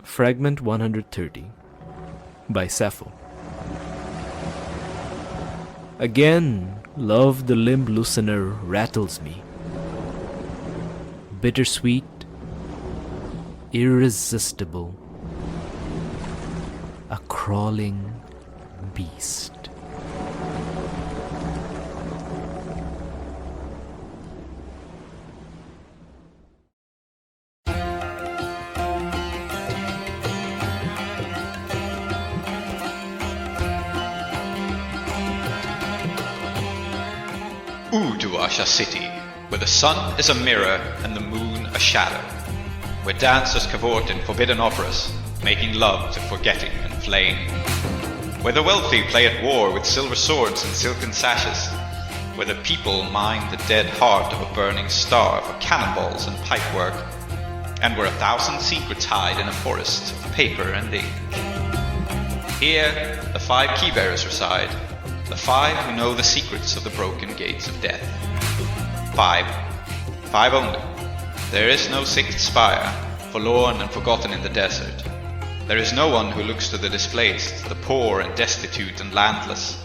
Fragment 130 by Sappho. Again, love the limb loosener rattles me. Bittersweet, irresistible, a crawling beast. Uduasha City, where the sun is a mirror and the moon a shadow, where dancers cavort in forbidden operas, making love to forgetting and flame, where the wealthy play at war with silver swords and silken sashes, where the people mine the dead heart of a burning star for cannonballs and pipework, and where 1,000 secrets hide in a forest of paper and ink. Here, the 5 keybearers reside, the 5 who know the secrets of the broken gates of death. 5. 5 only. There is no 6th spire, forlorn and forgotten in the desert. There is no one who looks to the displaced, the poor and destitute and landless,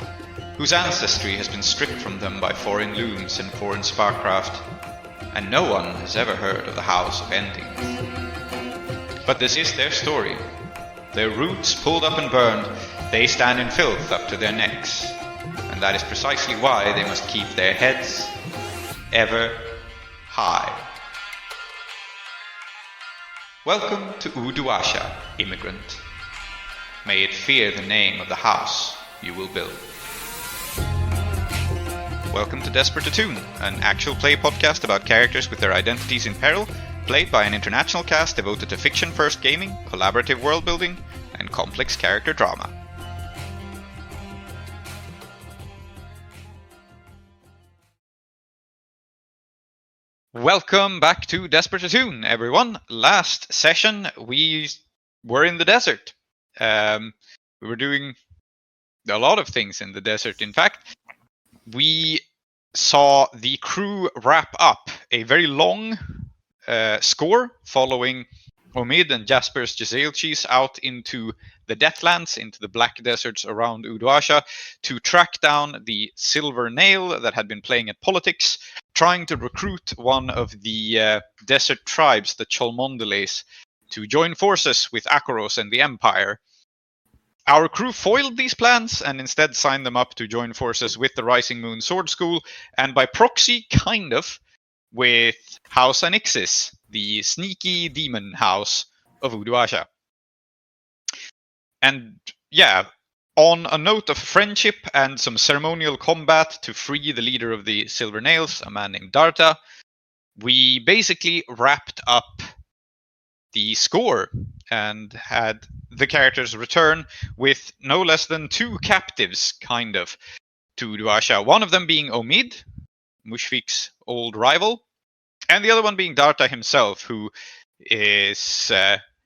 whose ancestry has been stripped from them by foreign looms and foreign sparkcraft, and no one has ever heard of the House of Ending. But this is their story. Their roots pulled up and burned, they stand in filth up to their necks. And that is precisely why they must keep their heads ever high. Welcome to Uduasha, immigrant. May it fear the name of the house you will build. Welcome to Desperate Attune, an actual play podcast about characters with their identities in peril, played by an international cast devoted to fiction-first gaming, collaborative world-building, and complex character drama. Welcome back to Desperate Attune, everyone. Last session, we were in the desert. We were doing a lot of things in the desert. In fact, we saw the crew wrap up a very long score following Omid and Jasper's Giselchis out into the Deathlands, into the Black Deserts around Uduasha, to track down the Silver Nail that had been playing at politics, trying to recruit one of the desert tribes, the Cholmondelese, to join forces with Akoros and the Empire. Our crew foiled these plans and instead signed them up to join forces with the Rising Moon Sword School, and by proxy, kind of, with House Ixis, the sneaky demon house of Uduasha. And yeah, on a note of friendship and some ceremonial combat to free the leader of the Silver Nails, a man named Darta, we basically wrapped up the score and had the characters return with no less than 2 captives, kind of, to Uduasha. One of them being Omid, Mushfik's old rival, and the other one being Darta himself, who is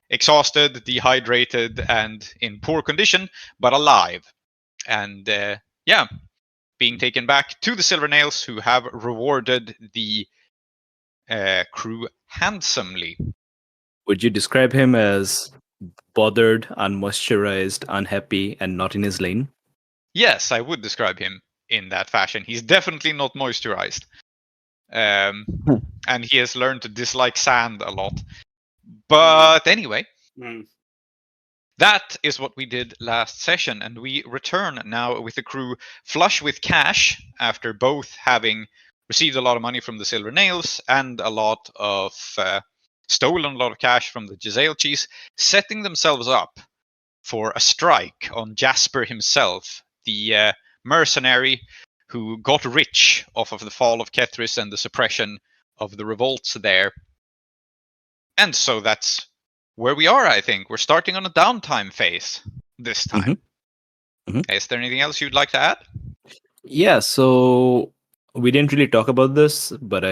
exhausted, dehydrated, and in poor condition, but alive. And being taken back to the Silver Nails, who have rewarded the crew handsomely. Would you describe him as bothered, unmoisturized, unhappy, and not in his lane? Yes, I would describe him in that fashion. He's definitely not moisturized. And he has learned to dislike sand a lot. But anyway, that is what we did last session, and we return now with the crew flush with cash after both having received a lot of money from the Silver Nails and a lot of stolen a lot of cash from the Giselchis, setting themselves up for a strike on Jasper himself, the mercenary who got rich off of the fall of Kethris and the suppression of the revolts there. And so that's where we are, I think. We're starting on a downtime phase this time. Is there anything else you'd like to add? Yeah, so we didn't really talk about this, but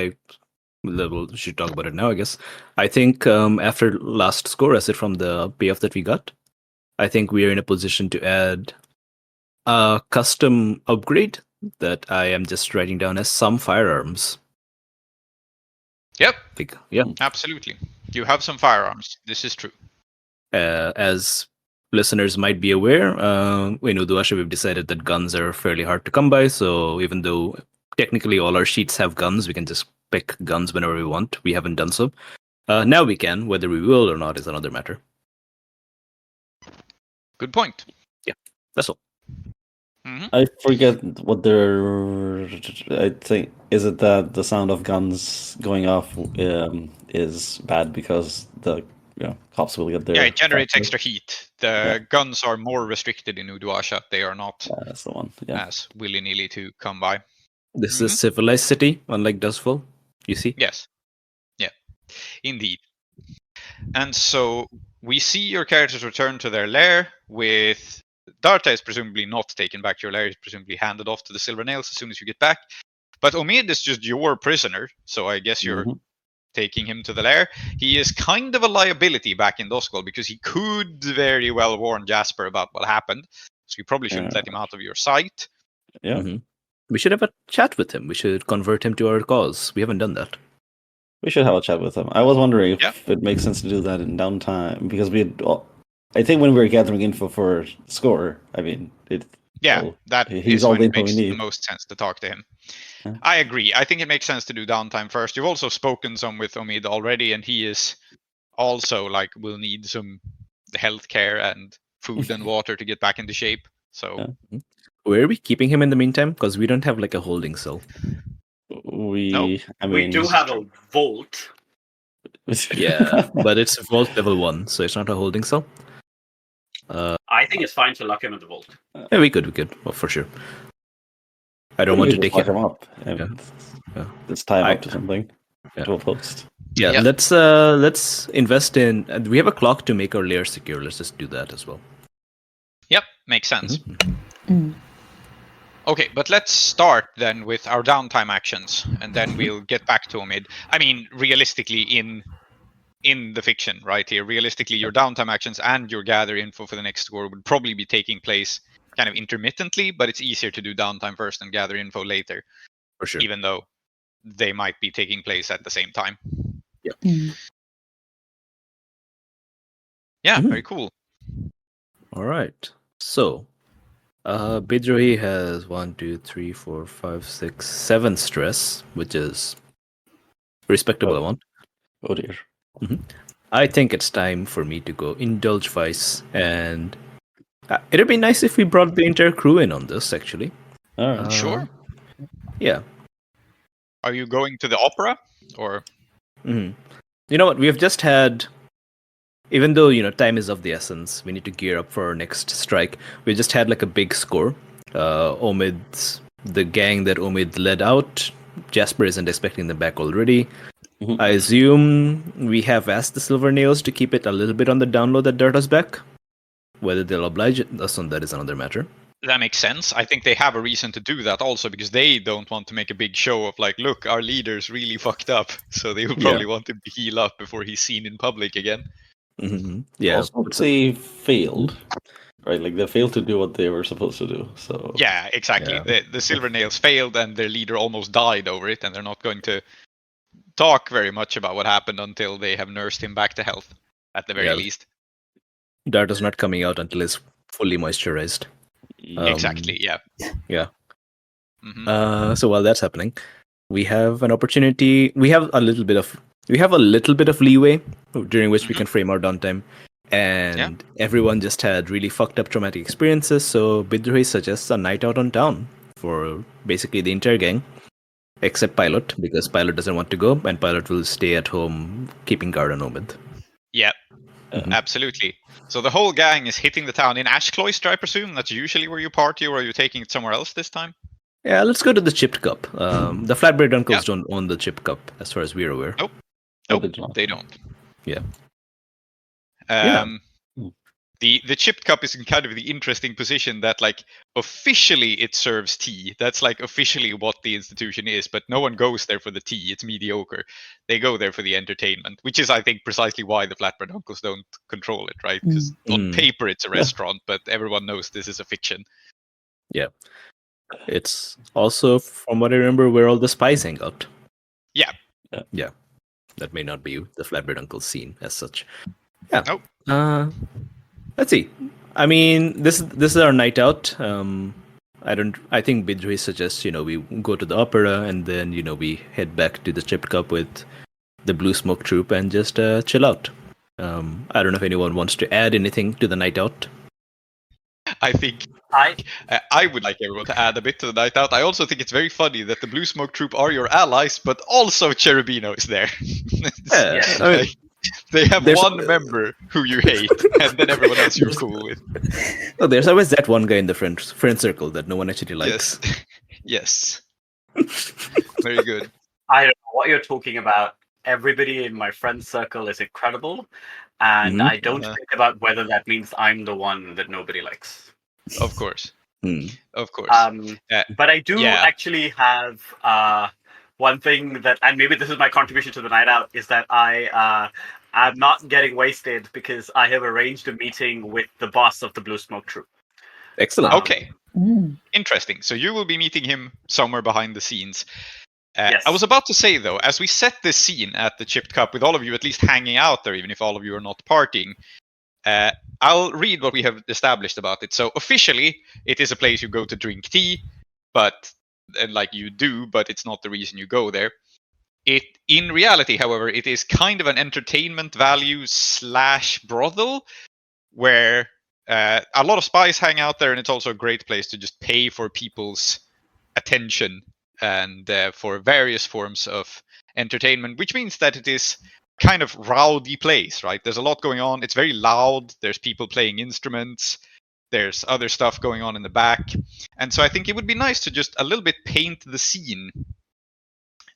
should talk about it now, I guess. I think after last score asset from the payoff that we got, I think we are in a position to add a custom upgrade that I am just writing down as some firearms. Yep. Yeah. Absolutely. You have some firearms. This is true. As listeners might be aware, in Uduasha we've decided that guns are fairly hard to come by. So even though technically all our sheets have guns, we can just pick guns whenever we want. We haven't done so. Now we can. Whether we will or not is another matter. Good point. Yeah, that's all. I forget what they're. I think is it that the sound of guns going off is bad because the cops will get there. Yeah, it generates extra heat. The guns are more restricted in Uduasha. They are not that's the one. Yeah. as willy-nilly to come by. This is a civilized city, unlike Dustfall. You see? Yes. Yeah, indeed. And so we see your characters return to their lair with Darta is presumably not taken back to your lair. He's presumably handed off to the Silver Nails as soon as you get back. But Omid is just your prisoner, so I guess you're taking him to the lair. He is kind of a liability back in Doskwell because he could very well warn Jasper about what happened. So you probably shouldn't let him out of your sight. Yeah. Mm-hmm. We should have a chat with him. We should convert him to our cause. We haven't done that. We should have a chat with him. I was wondering if it makes sense to do that in downtime because I think when we were gathering info for Score, I mean, he's all the info we need. The most sense to talk to him. Yeah. I agree. I think it makes sense to do downtime first. You've also spoken some with Omid already, and he is also will need some health care and food and water to get back into shape. So, where are we keeping him in the meantime? Because we don't have a holding cell. We do have a vault. Yeah, but it's vault level 1, so it's not a holding cell. I think it's fine to lock him in the vault. Yeah, we could, well, for sure. I don't want to take him up. Let's tie him up to something. To a post. Yeah, let's invest in. We have a clock to make our lair secure. Let's just do that as well. Yep, makes sense. Okay, but let's start then with our downtime actions, and then we'll get back to Omid. I mean, realistically, in the fiction, right here, realistically, your downtime actions and your gather info for the next score would probably be taking place kind of intermittently, but it's easier to do downtime first and gather info later. For sure. Even though they might be taking place at the same time. Yeah. Yeah, very cool. All right. So, Bidrohi has 1, 2, 3, 4, 5, 6, 7 stress, which is respectable amount. Oh dear. I think it's time for me to go indulge vice, and it'd be nice if we brought the entire crew in on this, actually. Sure. Yeah. Are you going to the opera, or? You know what? We have just had, even though time is of the essence, we need to gear up for our next strike. We just had a big score. The gang that Omid led out, Jasper isn't expecting them back already. I assume we have asked the Silver Nails to keep it a little bit on the download that Darta's back. Whether they'll oblige us on that is another matter. That makes sense. I think they have a reason to do that also because they don't want to make a big show of look, our leader's really fucked up. So they will probably want him to heal up before he's seen in public again. Yeah. Also, they failed. Right, they failed to do what they were supposed to do. So yeah, exactly. Yeah. The Silver Nails failed and their leader almost died over it, and they're not going to talk very much about what happened until they have nursed him back to health, at the very least. Darta's not coming out until he's fully moisturized. Exactly, yeah. Yeah. So while that's happening, we have an opportunity. We have a little bit of leeway during which we can frame our downtime. And everyone just had really fucked up traumatic experiences, so Bidrohi suggests a night out on town for basically the entire gang. Except Pilot, because Pilot doesn't want to go, and Pilot will stay at home keeping guard on Omid. Yeah, absolutely. So the whole gang is hitting the town in Ashcloister, I presume? That's usually where you party, or are you taking it somewhere else this time? Yeah, let's go to the Chipped Cup. The Flatbread Uncles don't own the Chipped Cup, as far as we're aware. Nope, they don't. Yeah. The Chipped Cup is in kind of the interesting position that, officially it serves tea. That's, officially what the institution is, but no one goes there for the tea. It's mediocre. They go there for the entertainment, which is, I think, precisely why the Flatbread Uncles don't control it, right? Because on paper it's a restaurant, but everyone knows this is a fiction. Yeah. It's also, from what I remember, where all the spies hang out. Yeah. Yeah. That may not be the Flatbread Uncles scene as such. Yeah. Nope. Let's see. I mean, this is our night out. I think Bidri suggests we go to the opera and then we head back to the Chipped Cup with the Blue Smoke Troop and just chill out. I don't know if anyone wants to add anything to the night out. I think I would like everyone to add a bit to the night out. I also think it's very funny that the Blue Smoke Troop are your allies, but also Cherubino is there. Yeah, I mean, They have there's- one member who you hate, and then everyone else you're cool with. Oh, there's always that one guy in the friend circle that no one actually likes. Yes. Very good. I don't know what you're talking about. Everybody in my friend circle is incredible, and Mhm. I don't think about whether that means I'm the one that nobody likes. Of course. Hmm. Of course. But I do yeah. actually have one thing that, and maybe this is my contribution to the night out, is that I am not getting wasted because I have arranged a meeting with the boss of the Blue Smoke Troop. Excellent. Okay. Interesting. So you will be meeting him somewhere behind the scenes. Yes. I was about to say, though, as we set this scene at the Chipped Cup, with all of you at least hanging out there, even if all of you are not partying, I'll read what we have established about it. So officially, it is a place you go to drink tea, but you do, but it's not the reason you go there. In reality, however, it is kind of an entertainment value / brothel, where a lot of spies hang out there, and it's also a great place to just pay for people's attention and for various forms of entertainment, which means that it is kind of rowdy place, right? There's a lot going on. It's very loud. There's people playing instruments. There's other stuff going on in the back. And so I think it would be nice to just a little bit paint the scene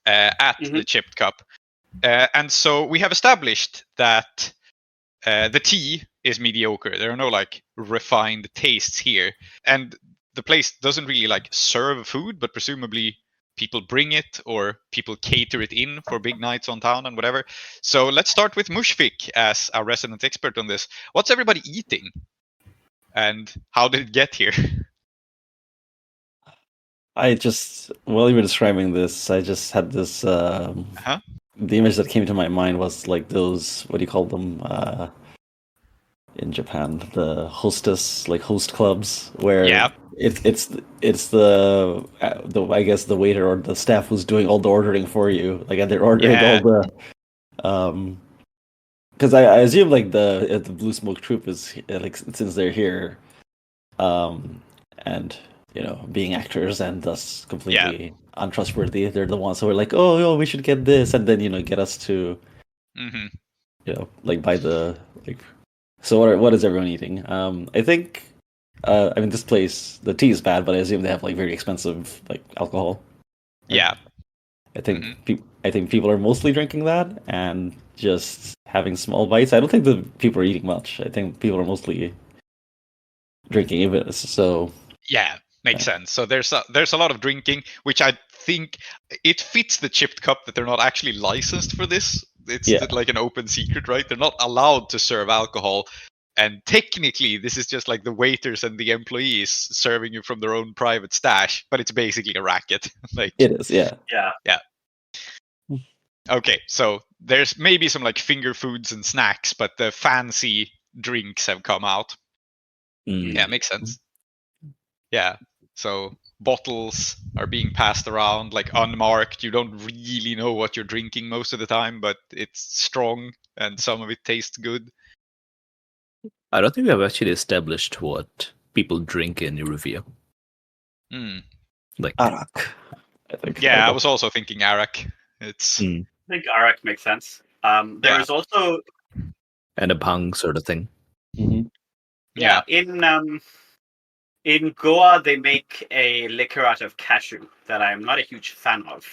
at the Chipped Cup. And so we have established that the tea is mediocre. There are no refined tastes here. And the place doesn't really serve food, but presumably people bring it or people cater it in for big nights on town and whatever. So let's start with Mushfik as our resident expert on this. What's everybody eating? And how did it get here? While you were describing this, I just had this, the image that came to my mind was like those, what do you call them, in Japan, the host clubs, where it's the I guess the waiter or the staff who's doing all the ordering for you, and they're ordering all the because I assume the Blue Smoke Troop is since they're here, and being actors and thus completely untrustworthy, they're the ones who are like, oh, we should get this, and then get us to buy the So what is everyone eating? I think, this place, the tea is bad, but I assume they have very expensive alcohol. Yeah. I think people are mostly drinking that and just having small bites. I don't think the people are eating much. I think people are mostly drinking even. So yeah, makes sense. So there's a lot of drinking, which I think it fits the Chipped Cup that they're not actually licensed for this. It's like an open secret, right? They're not allowed to serve alcohol. And technically, this is just the waiters and the employees serving you from their own private stash, but it's basically a racket. It is, yeah. Yeah. Okay, so there's maybe some finger foods and snacks, but the fancy drinks have come out. Yeah, makes sense. Yeah, so bottles are being passed around unmarked. You don't really know what you're drinking most of the time, but it's strong and some of it tastes good. I don't think we have actually established what people drink in Iruvia. Arak. I think. Yeah, I was also thinking Arak. It's. I think Arak makes sense. There is also. And a bhang sort of thing. Mm-hmm. Yeah, in Goa they make a liquor out of cashew that I'm not a huge fan of,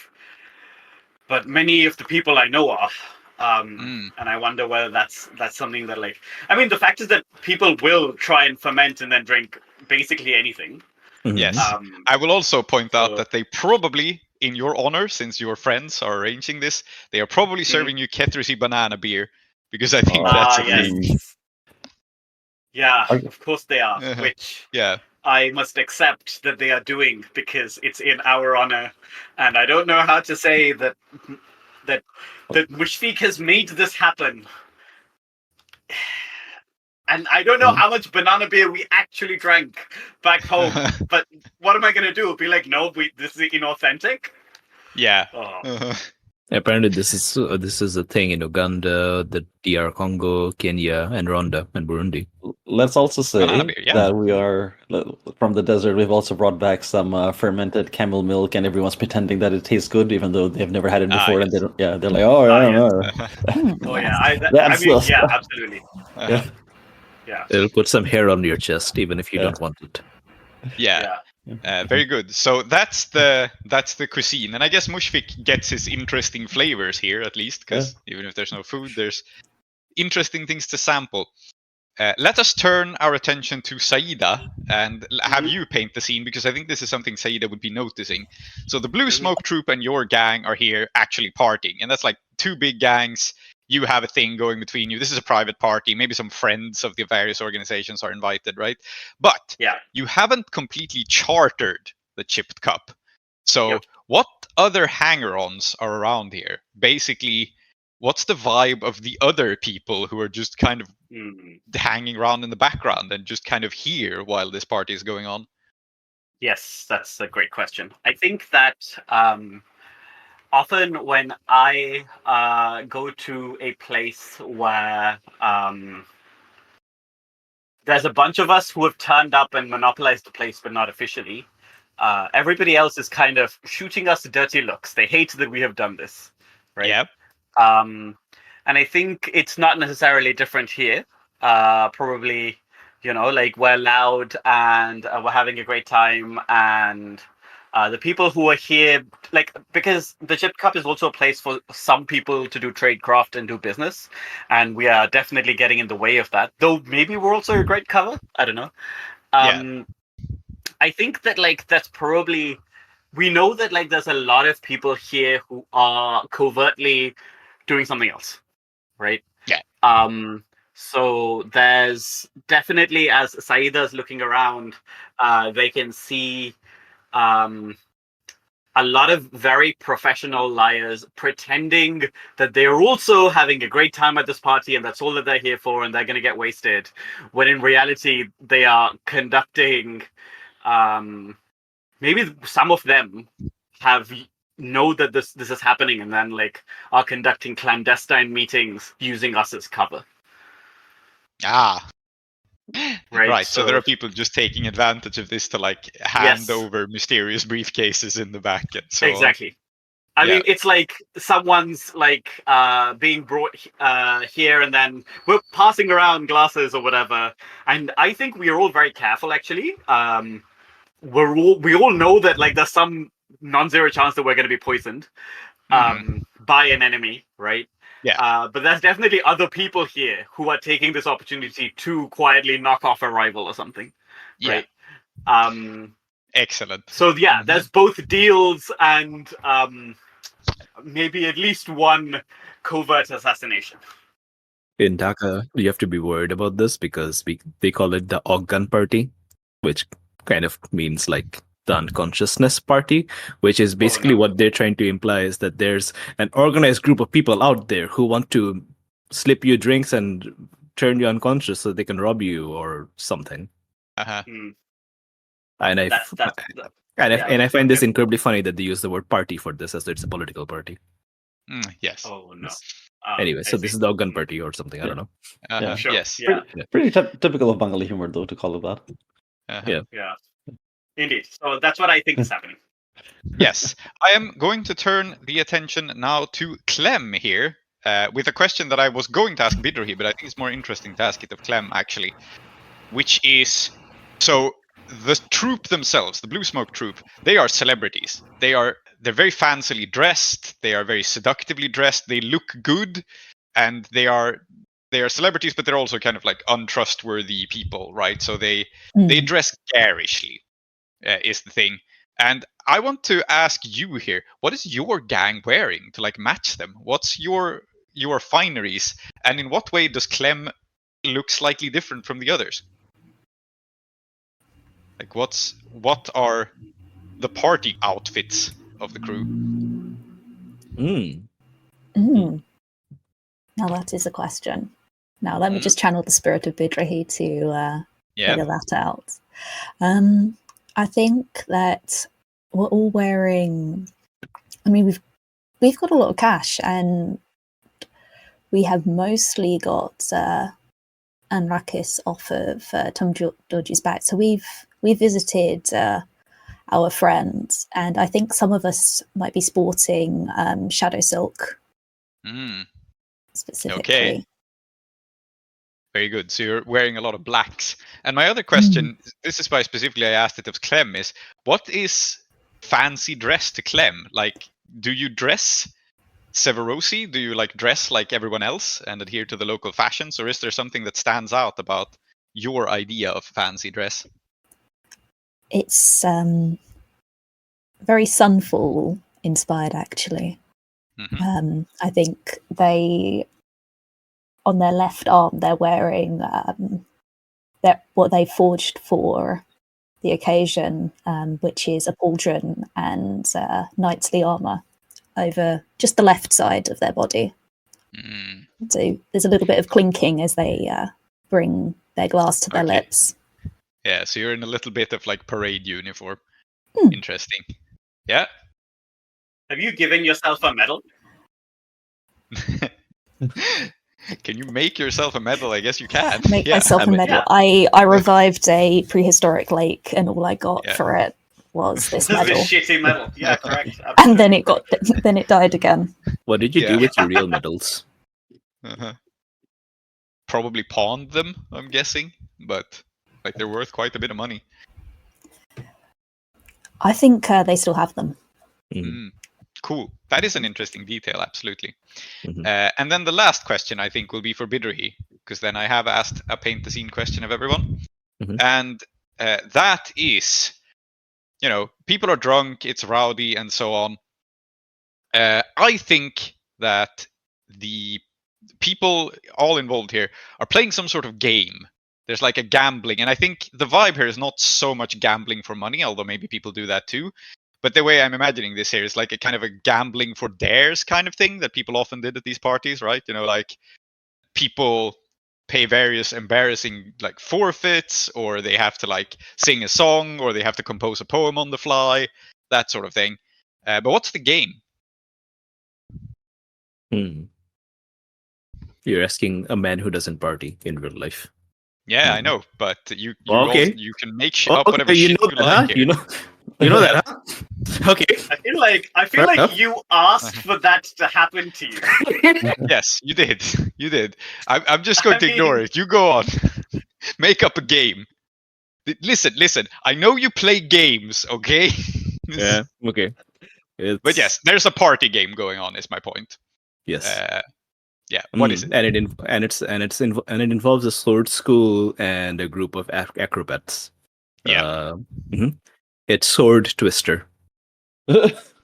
but many of the people I know are. And I wonder whether that's something that the fact is that people will try and ferment and then drink basically anything. Yes. I will also point out that they probably, in your honor, since your friends are arranging this, they are probably serving you Ketrisi banana beer, because I think that's a thing. Yeah, of course they are, which yeah. I must accept that they are doing because it's in our honor, and I don't know how to say that Mushfiq has made this happen. And I don't know how much banana beer we actually drank back home. But what am I going to do? Be like, no, this is inauthentic? Yeah. Oh. Apparently, this is a thing in Uganda, the DR Congo, Kenya, and Rwanda, and Burundi. Let's also say Banana beer, yeah. that we are from the desert. We've also brought back some fermented camel milk, and everyone's pretending that it tastes good, even though they've never had it before. yes. And they don't, yeah, they're like, oh yeah, yes. Oh yeah, I That's mean, the yeah, stuff. absolutely. Yeah. Yeah. It'll put some hair on your chest, even if you Yeah. don't want it. Yeah. Very good. So that's the cuisine, and I guess Mushfik gets his interesting flavors here at least, because even if there's no food, there's interesting things to sample. Let us turn our attention to Saeeda and have you paint the scene, because I think this is something Saeeda would be noticing. So the Blue Smoke Troop and your gang are here actually partying, and that's like two big gangs. You have a thing going between you. This is a private party. Maybe some friends of the various organizations are invited, right? But you haven't completely chartered the Chipped Cup. So what other hanger-ons are around here? Basically, what's the vibe of the other people who are just kind of hanging around in the background and just kind of here while this party is going on? Yes, that's a great question. I think that often when I go to a place where there's a bunch of us who have turned up and monopolized the place, but not officially, everybody else is kind of shooting us dirty looks. They hate that we have done this, right? Yep. And I think it's not necessarily different here. Probably, like we're loud and we're having a great time, and the people who are here, like, because the Chip Cup is also a place for some people to do tradecraft and do business, and we are definitely getting in the way of that. Though maybe we're also a great cover. I don't know. I think that that's probably, we know that there's a lot of people here who are covertly doing something else, right? Yeah. So there's definitely, as Saeeda's looking around, they can see a lot of very professional liars pretending that they're also having a great time at this party and that's all that they're here for and they're going to get wasted, when in reality they are conducting, maybe some of them know that this is happening and then are conducting clandestine meetings using us as cover. Right. So there are people just taking advantage of this to hand over mysterious briefcases in the back and so exactly. I mean, it's like someone's being brought here, and then we're passing around glasses or whatever. And I think we are all very careful, actually. We all know that there's some non-zero chance that we're going to be poisoned by an enemy, right? Yeah. But there's definitely other people here who are taking this opportunity to quietly knock off a rival or something, right? Excellent. So there's both deals and maybe at least one covert assassination. In Dhaka, you have to be worried about this because they call it the Oggun Party, which kind of means the unconsciousness party, which is basically what they're trying to imply is that there's an organized group of people out there who want to slip you drinks and turn you unconscious so they can rob you or something. And I find this incredibly funny that they use the word party for this as though it's a political party. Yes. Oh no. Anyway, so this is the Oggun Party or something. I don't know. Sure. Yes. Pretty typical of Bengali humor, though, to call it that. Yeah. Indeed. So that's what I think is happening. Yes. I am going to turn the attention now to Clem here with a question that I was going to ask Bidrohi, but I think it's more interesting to ask it of Clem, actually, which is, so the troop themselves, the Blue Smoke troop, they are celebrities. They're very fancily dressed. They are very seductively dressed. They look good, and they are celebrities, but they're also kind of untrustworthy people, right? So they dress garishly. Is the thing. And I want to ask you here, what is your gang wearing to match them? What's your fineries? And in what way does Clem look slightly different from the others? What are the party outfits of the crew? Now that is a question. Now, let me just channel the spirit of Bidrahi to figure that out. I think that we're all wearing. I mean, we've got a lot of cash, and we have mostly got Anrakis off of Tom Dodgy's back. So we visited our friends, and I think some of us might be sporting Shadow Silk specifically. Okay. Very good. So you're wearing a lot of blacks. And my other question, this is why specifically I asked it of Clem, is what is fancy dress to Clem? Like, do you dress Severosi? Do you like dress like everyone else and adhere to the local fashions? Or is there something that stands out about your idea of fancy dress? It's very Sunfall inspired, actually. I think on their left arm, they're wearing what they forged for the occasion, which is a pauldron and knightly armor over just the left side of their body. So there's a little bit of clinking as they bring their glass to their lips. Yeah, so you're in a little bit of like parade uniform. Interesting. Yeah. Have you given yourself a medal? Can you make yourself a medal? I guess you can. Make myself a medal. I revived a prehistoric lake, and all I got for it was this medal. This shitty medal. Yeah, correct. And then it died again. What did you do with your real medals? Probably pawned them, I'm guessing, but like they're worth quite a bit of money. I think they still have them. Cool. That is an interesting detail, absolutely. And then the last question, I think, will be for Bidrahi, because then I have asked a paint the scene question of everyone. And that is, people are drunk, it's rowdy, and so on. I think that the people all involved here are playing some sort of game. There's like a gambling, and I think the vibe here is not so much gambling for money, although maybe people do that too. But the way I'm imagining this here is like a kind of a gambling for dares kind of thing that people often did at these parties, right? Like people pay various embarrassing like forfeits, or they have to like sing a song, or they have to compose a poem on the fly, that sort of thing. But what's the game? You're asking a man who doesn't party in real life. Yeah, I know, but you can make up whatever you shit know you that, like. Huh? Here. You know that, huh? Okay. I feel like you asked for that to happen to you. Yes, you did. You did. I'm just going to ignore it. You go on. Make up a game. Listen. I know you play games, okay? Yeah. Okay. But yes, there's a party game going on. Is my point. Yes. Yeah. What is it? And it involves a sword school and a group of acrobats. Yeah. It's Sword Twister.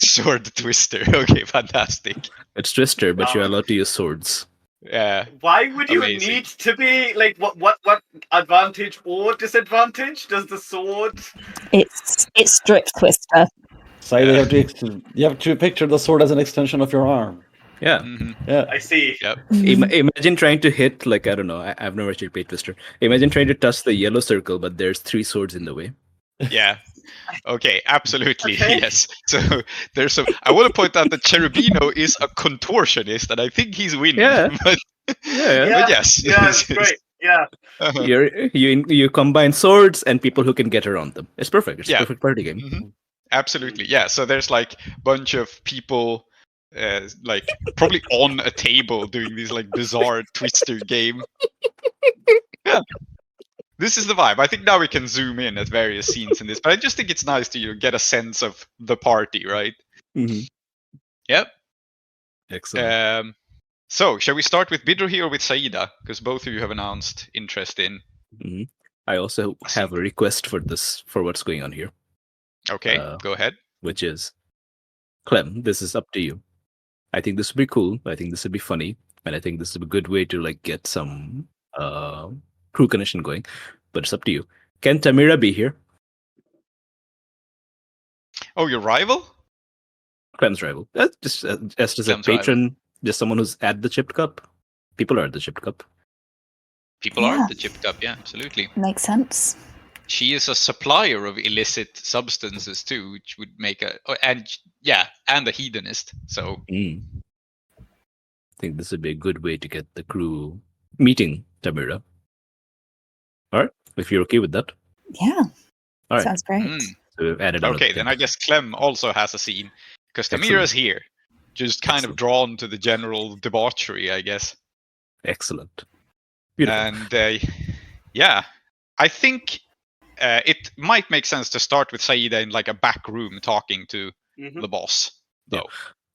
Sword Twister. Okay, fantastic. It's Twister, but you're allowed to use swords. Yeah. Why would you need to be like what advantage or disadvantage does the sword? It's Strip Twister. So you have to picture the sword as an extension of your arm. Yeah. Yeah. I see. Yep. Imagine trying to hit, like, I don't know, I've never actually played Twister. Imagine trying to touch the yellow circle, but there's 3 swords in the way. Yeah. Okay, absolutely. Okay. Yes. So I want to point out that Cherubino is a contortionist, and I think he's winning. Yeah. But yes. Yeah, it's great. Yeah. You combine swords and people who can get around them. It's perfect. It's a perfect party game. Absolutely. Yeah. So there's like a bunch of people like probably on a table doing these like bizarre Twister game. Yeah. This is the vibe. I think now we can zoom in at various scenes in this, but I just think it's nice to get a sense of the party, right? Yep. Excellent. So, shall we start with Bidrahi or with Saeeda? Because both of you have announced interest in. I also have a request for what's going on here. Okay, go ahead. Which is, Clem, this is up to you. I think this would be cool. I think this would be funny, and I think this is a good way to like get some crew connection going. But it's up to you. Can Tamira be here? Oh, your rival? Clem's rival. Just as a patron, rival. Just someone who's at the Chipped Cup. People are at the Chipped Cup. People are the chipped cup. Yeah, absolutely. Makes sense. She is a supplier of illicit substances too, which would make and a hedonist. So I think this would be a good way to get the crew meeting Tamira. All right, if you're okay with that. Yeah. All right. Sounds great. So we've added on. Okay, then I guess Clem also has a scene because Tamira's here, just kind of drawn to the general debauchery, I guess. Excellent. Beautiful. And I think it might make sense to start with Saeeda in like a back room talking to the boss, though.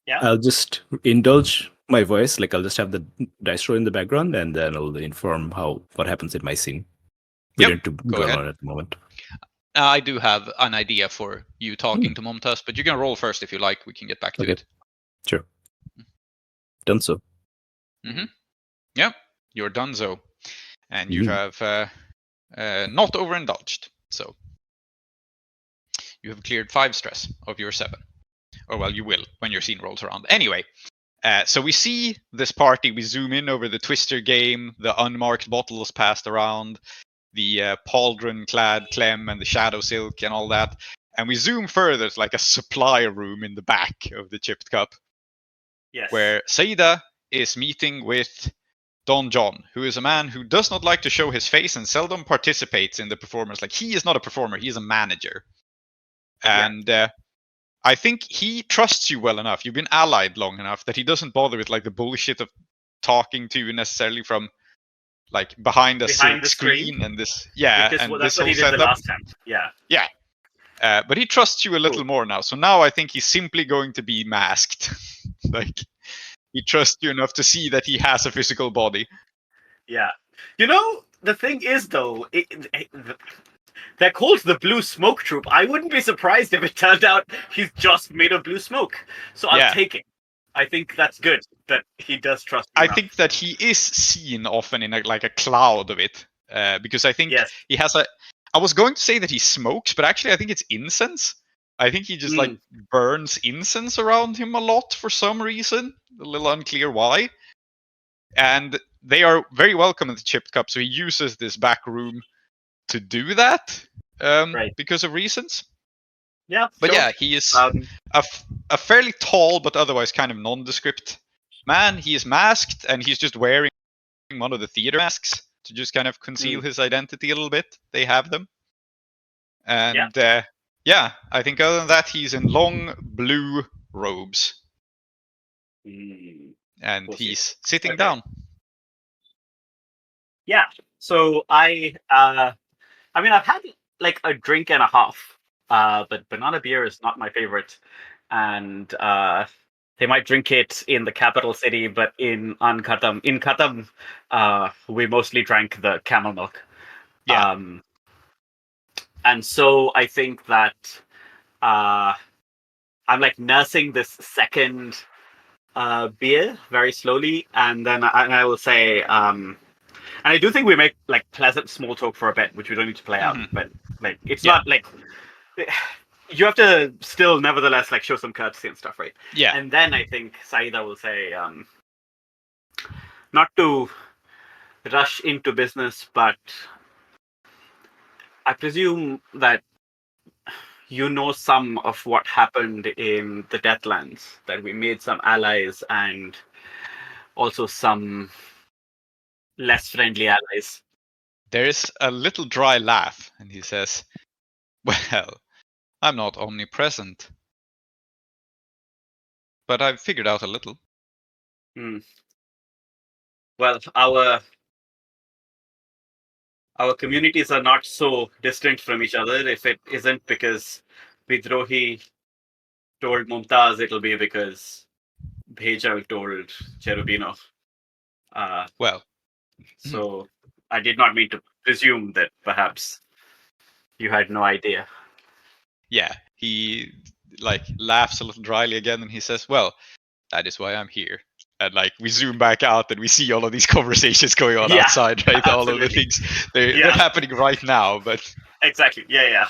Yeah. I'll just indulge my voice. Like, I'll just have the dice roll in the background, and then I'll inform what happens in my scene. We don't have to Go dwell ahead. on it at the moment. I do have an idea for you talking to Mumtaz, but you can roll first if you like. We can get back to it. Sure. Done so. Yep, you're donezo. And you have not overindulged. So you have cleared 5 stress of your 7. Or, well, you will when your scene rolls around. Anyway, so we see this party. We zoom in over the Twister game, the unmarked bottles passed around, the pauldron-clad Clem and the shadow silk and all that. And we zoom further to like a supply room in the back of the chipped cup. Yes. Where Saeeda is meeting with Don John, who is a man who does not like to show his face and seldom participates in the performance. Like, he is not a performer, he is a manager. And I think he trusts you well enough. You've been allied long enough that he doesn't bother with like the bullshit of talking to you necessarily from like behind a silk screen and this. Yeah, because, and well, this that's what whole he did setup. the last time. Yeah. Yeah. But he trusts you a little more now. So now I think he's simply going to be masked. Like, he trusts you enough to see that he has a physical body. Yeah. You know, the thing is, though, they're called the Blue Smoke Troop. I wouldn't be surprised if it turned out he's just made of blue smoke. So I'll take it. I think that's good that he does trust you. I think that he is seen often in a cloud of it. Because I think he has I was going to say that he smokes, but actually I think it's incense. I think he just like burns incense around him a lot for some reason. A little unclear why. And they are very welcome in the chipped cup, so he uses this back room to do that because of reasons. Yeah, but yeah, he is a fairly tall but otherwise kind of nondescript man. He is masked, and he's just wearing one of the theater masks to just kind of conceal his identity a little bit. They have them. And I think other than that, he's in long blue robes. And he's sitting down. Yeah. So I've had like a drink and a half, but banana beer is not my favorite. And they might drink it in the capital city, but in Khatam, we mostly drank the camel milk. Yeah. And so I think that I'm like nursing this second beer very slowly, and then I will say, and I do think we make like pleasant small talk for a bit, which we don't need to play out, but like it's not like you have to still nevertheless like show some courtesy and stuff, right? Yeah. And then I think Saeeda will say, not to rush into business, but I presume that you know some of what happened in the Deathlands, that we made some allies and also some less friendly allies. There is a little dry laugh, and he says, well, I'm not omnipresent, but I've figured out a little. Well, our communities are not so distant from each other. If it isn't because Bidrohi told Mumtaz, it'll be because Bhejal told Cherubino. So I did not mean to presume that perhaps you had no idea. Yeah, he like laughs a little dryly again, and he says, well, that is why I'm here. And like we zoom back out and we see all of these conversations going on outside, right? Absolutely. All of the things they're happening right now, but exactly. Yeah.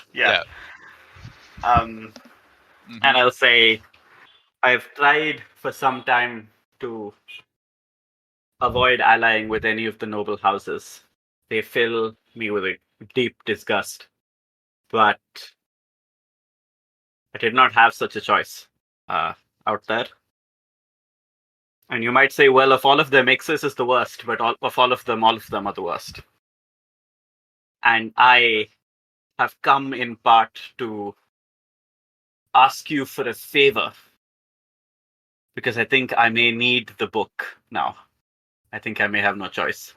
And I'll say I've tried for some time to avoid allying with any of the noble houses. they fill me with a deep disgust. But I did not have such a choice out there. And you might say, well, of all of them, Ixis is the worst, but of all of them are the worst. And I have come in part to ask you for a favor, because I think I may need the book now. I think I may have no choice.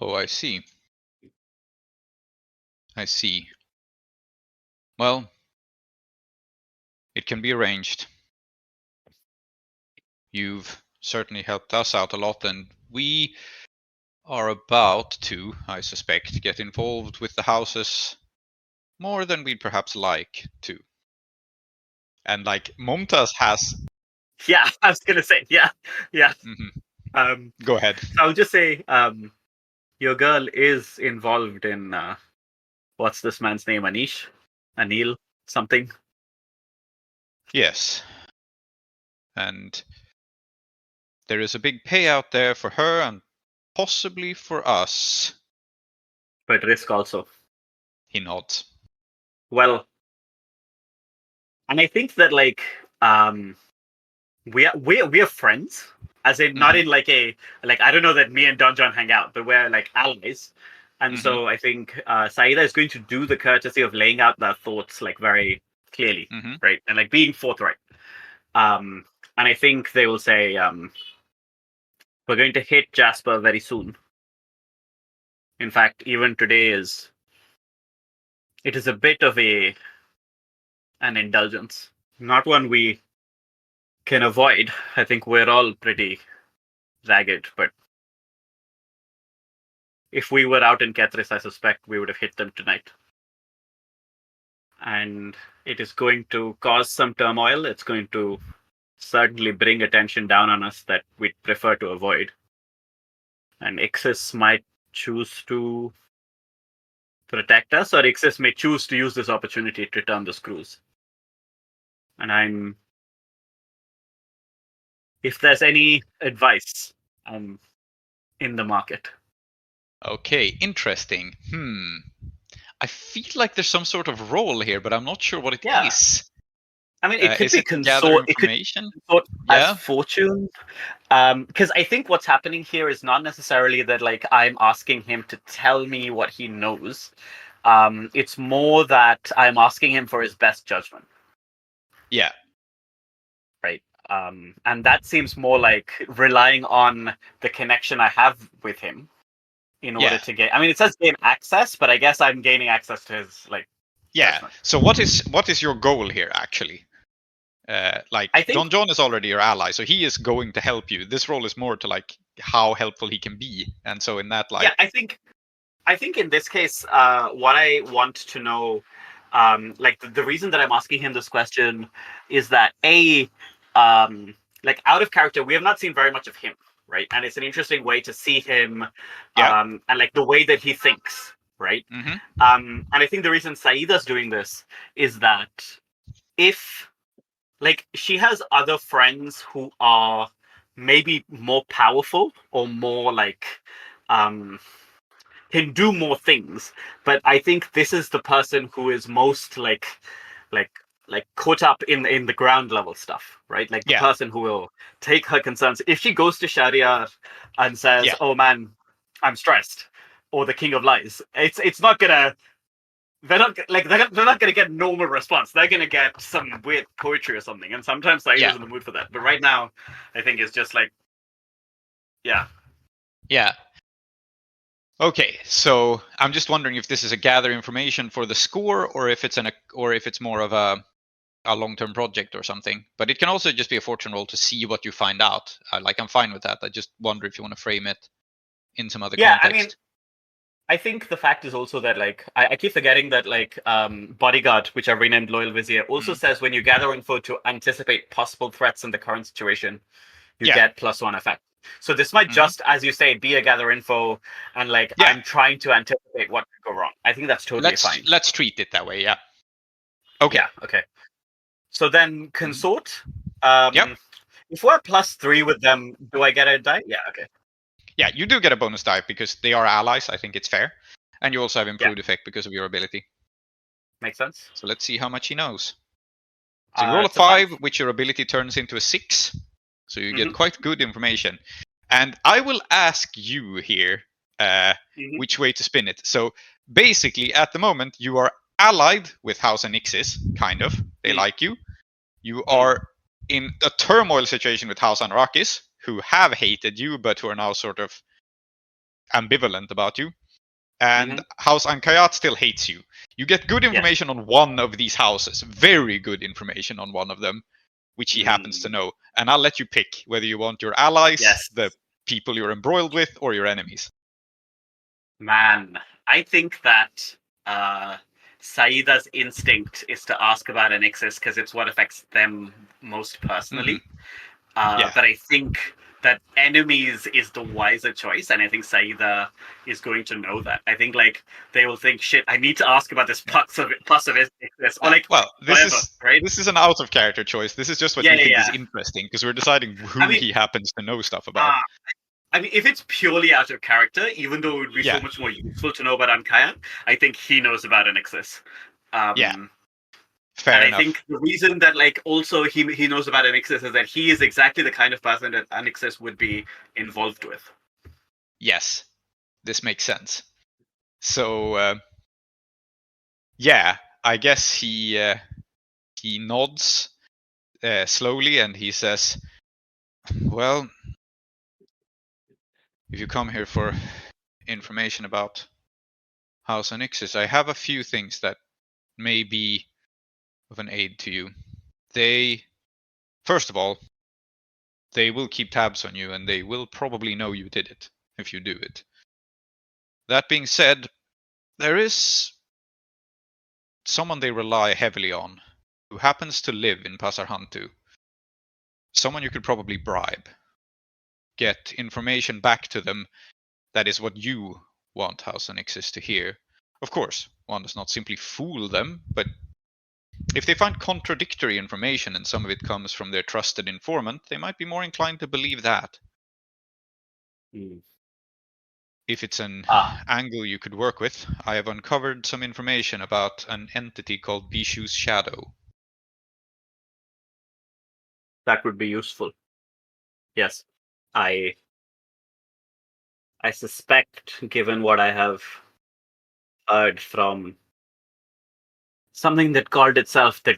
Oh, I see. I see. Well, it can be arranged. You've certainly helped us out a lot, and we are about to, I suspect, get involved with the houses more than we'd perhaps like to. And like Mumtaz has. Yeah, I was gonna say, yeah. Mm-hmm. Go ahead. I'll just say, your girl is involved in what's this man's name? Anil, something. Yes. And there is a big payout there for her and possibly for us. But risk also. He nods. Well, and I think that like we are friends, as in not in like a I don't know that me and Don John hang out, but we're like allies. And so I think Saeeda is going to do the courtesy of laying out their thoughts like very clearly, right, and like being forthright. And I think they will say, we're going to hit Jasper very soon. In fact, even today is a bit of an indulgence, not one we can avoid. I think we're all pretty ragged, but if we were out in Kethris, I suspect we would have hit them tonight. And it is going to cause some turmoil. It's going to certainly bring attention down on us that we'd prefer to avoid. And Ixis might choose to protect us, or Ixis may choose to use this opportunity to turn the screws. And if there's any advice, I'm in the market. Okay, interesting. I feel like there's some sort of role here, but I'm not sure what it is. I mean, it could be gather information. It could as fortune. Because I think what's happening here is not necessarily that like I'm asking him to tell me what he knows. It's more that I'm asking him for his best judgment. Yeah. Right. And that seems more like relying on the connection I have with him in order to get. I mean, it says gain access, but I guess I'm gaining access to his like. Yeah. judgment. So what is your goal here actually? I think John is already your ally, so he is going to help you. This role is more to like how helpful he can be, and so in that like. Yeah, I think in this case, what I want to know, like the reason that I'm asking him this question is that like out of character, we have not seen very much of him, right? And it's an interesting way to see him, and like the way that he thinks, right? And I think the reason Saeeda's doing this is that if like she has other friends who are maybe more powerful or more like can do more things, but I think this is the person who is most like caught up in the ground level stuff, right? Like the person who will take her concerns. If she goes to Sharia and says, "Oh man, I'm stressed," or the King of Lies, it's not gonna. They're not gonna get normal response. They're gonna get some weird poetry or something. And sometimes Saeeda's in the mood for that. But right now, I think it's just like, yeah. Okay, so I'm just wondering if this is a gather information for the score, or if it's more of a long-term project or something. But it can also just be a fortune roll to see what you find out. I'm fine with that. I just wonder if you want to frame it in some other context. I mean, I think the fact is also that like I keep forgetting that like Bodyguard, which I've renamed Loyal Vizier, also says when you gather info to anticipate possible threats in the current situation, you get +1 effect. So this might just, as you say, be a gather info, and like I'm trying to anticipate what could go wrong. I think that's totally fine. Let's treat it that way. Yeah. Okay. Yeah. Okay. So then consort. If we're +3 with them, do I get a die? Yeah. Okay. yeah, you do get a bonus die because they are allies. I think it's fair. And you also have improved effect because of your ability. Makes sense. So let's see how much he knows. So you roll a 5, which your ability turns into a 6. So you get quite good information. And I will ask you here which way to spin it. So basically, at the moment, you are allied with House and Ixis, kind of. They like you. You are in a turmoil situation with House Anrakis, who have hated you, but who are now sort of ambivalent about you. And House Ankayat still hates you. You get good information on one of these houses, very good information on one of them, which he happens to know. And I'll let you pick whether you want your allies, the people you're embroiled with, or your enemies. Man, I think that Saeeda's instinct is to ask about an Ixis because it's what affects them most personally. But I think that enemies is the wiser choice, and I think Saeeda is going to know that. I think like they will think, shit, I need to ask about this plus of Ixis, or like this is an out of character choice. This is just what you think is interesting because we're deciding who he happens to know stuff about. I mean, if it's purely out of character, even though it would be so much more useful to know about Ankayat, I think he knows about an Ixis. Fair enough. I think the reason that like also he knows about an Ixis is that he is exactly the kind of person that an Ixis would be involved with. Yes, this makes sense. So I guess he nods slowly and he says, "Well, if you come here for information about House and Ixis, I have a few things that may be of an aid to you. First of all, they will keep tabs on you and they will probably know you did it if you do it. That being said, there is someone they rely heavily on who happens to live in Pasarhantu. Someone you could probably bribe. Get information back to them that is what you want House and Ixis to hear. Of course, one does not simply fool them, but if they find contradictory information and some of it comes from their trusted informant, they might be more inclined to believe that. If it's an angle you could work with, I have uncovered some information about an entity called Bishu's Shadow. That would be useful. Yes. I suspect, given what I have heard from something that called itself the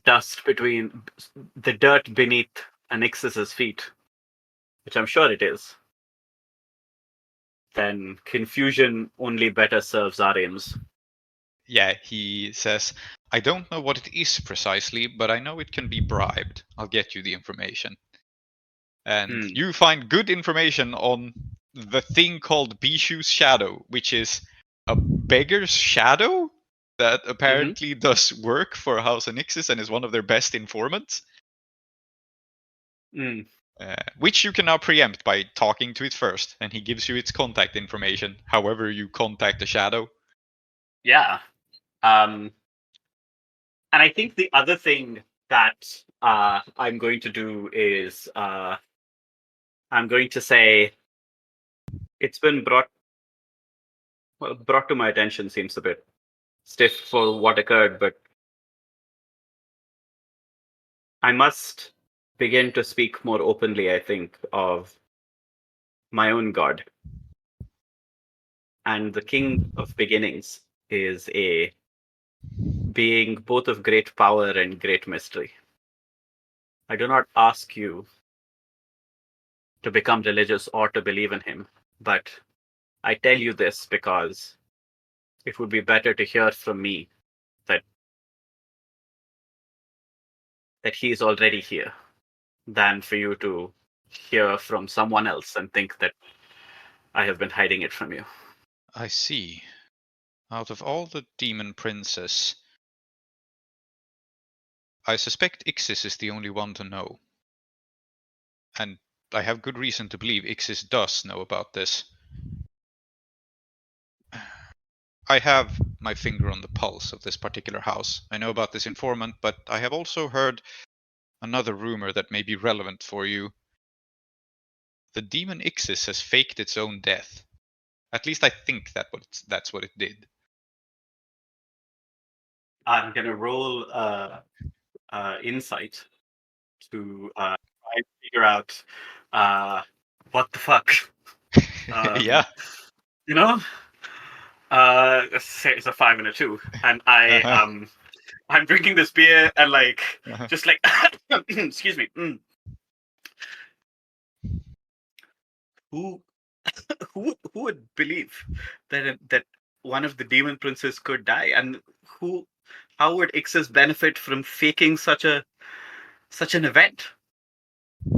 dirt beneath an Ixis's feet, which I'm sure it is, then confusion only better serves our aims. Yeah, he says, I don't know what it is precisely, but I know it can be bribed. I'll get you the information. And you find good information on the thing called Bishu's Shadow, which is a beggar's shadow that apparently does work for House and Ixis and is one of their best informants. Which you can now preempt by talking to it first, and he gives you its contact information, however you contact the shadow. Yeah. And I think the other thing that I'm going to do is I'm going to say it's been brought to my attention seems a bit stiff for what occurred, but I must begin to speak more openly, I think, of my own god. And the King of Beginnings is a being both of great power and great mystery. I do not ask you to become religious or to believe in him, but I tell you this because it would be better to hear from me that he is already here than for you to hear from someone else and think that I have been hiding it from you. I see. Out of all the demon princes, I suspect Ixis is the only one to know. And I have good reason to believe Ixis does know about this. I have my finger on the pulse of this particular house. I know about this informant, but I have also heard another rumor that may be relevant for you. the demon Ixis has faked its own death. At least I think that's what it did. I'm gonna roll insight to try and figure out what the fuck. Yeah. You know, let's say it's a 5 and a 2, and I'm drinking this beer and like just like excuse me. Who would believe that one of the demon princes could die, and how would Ixis benefit from faking such an event?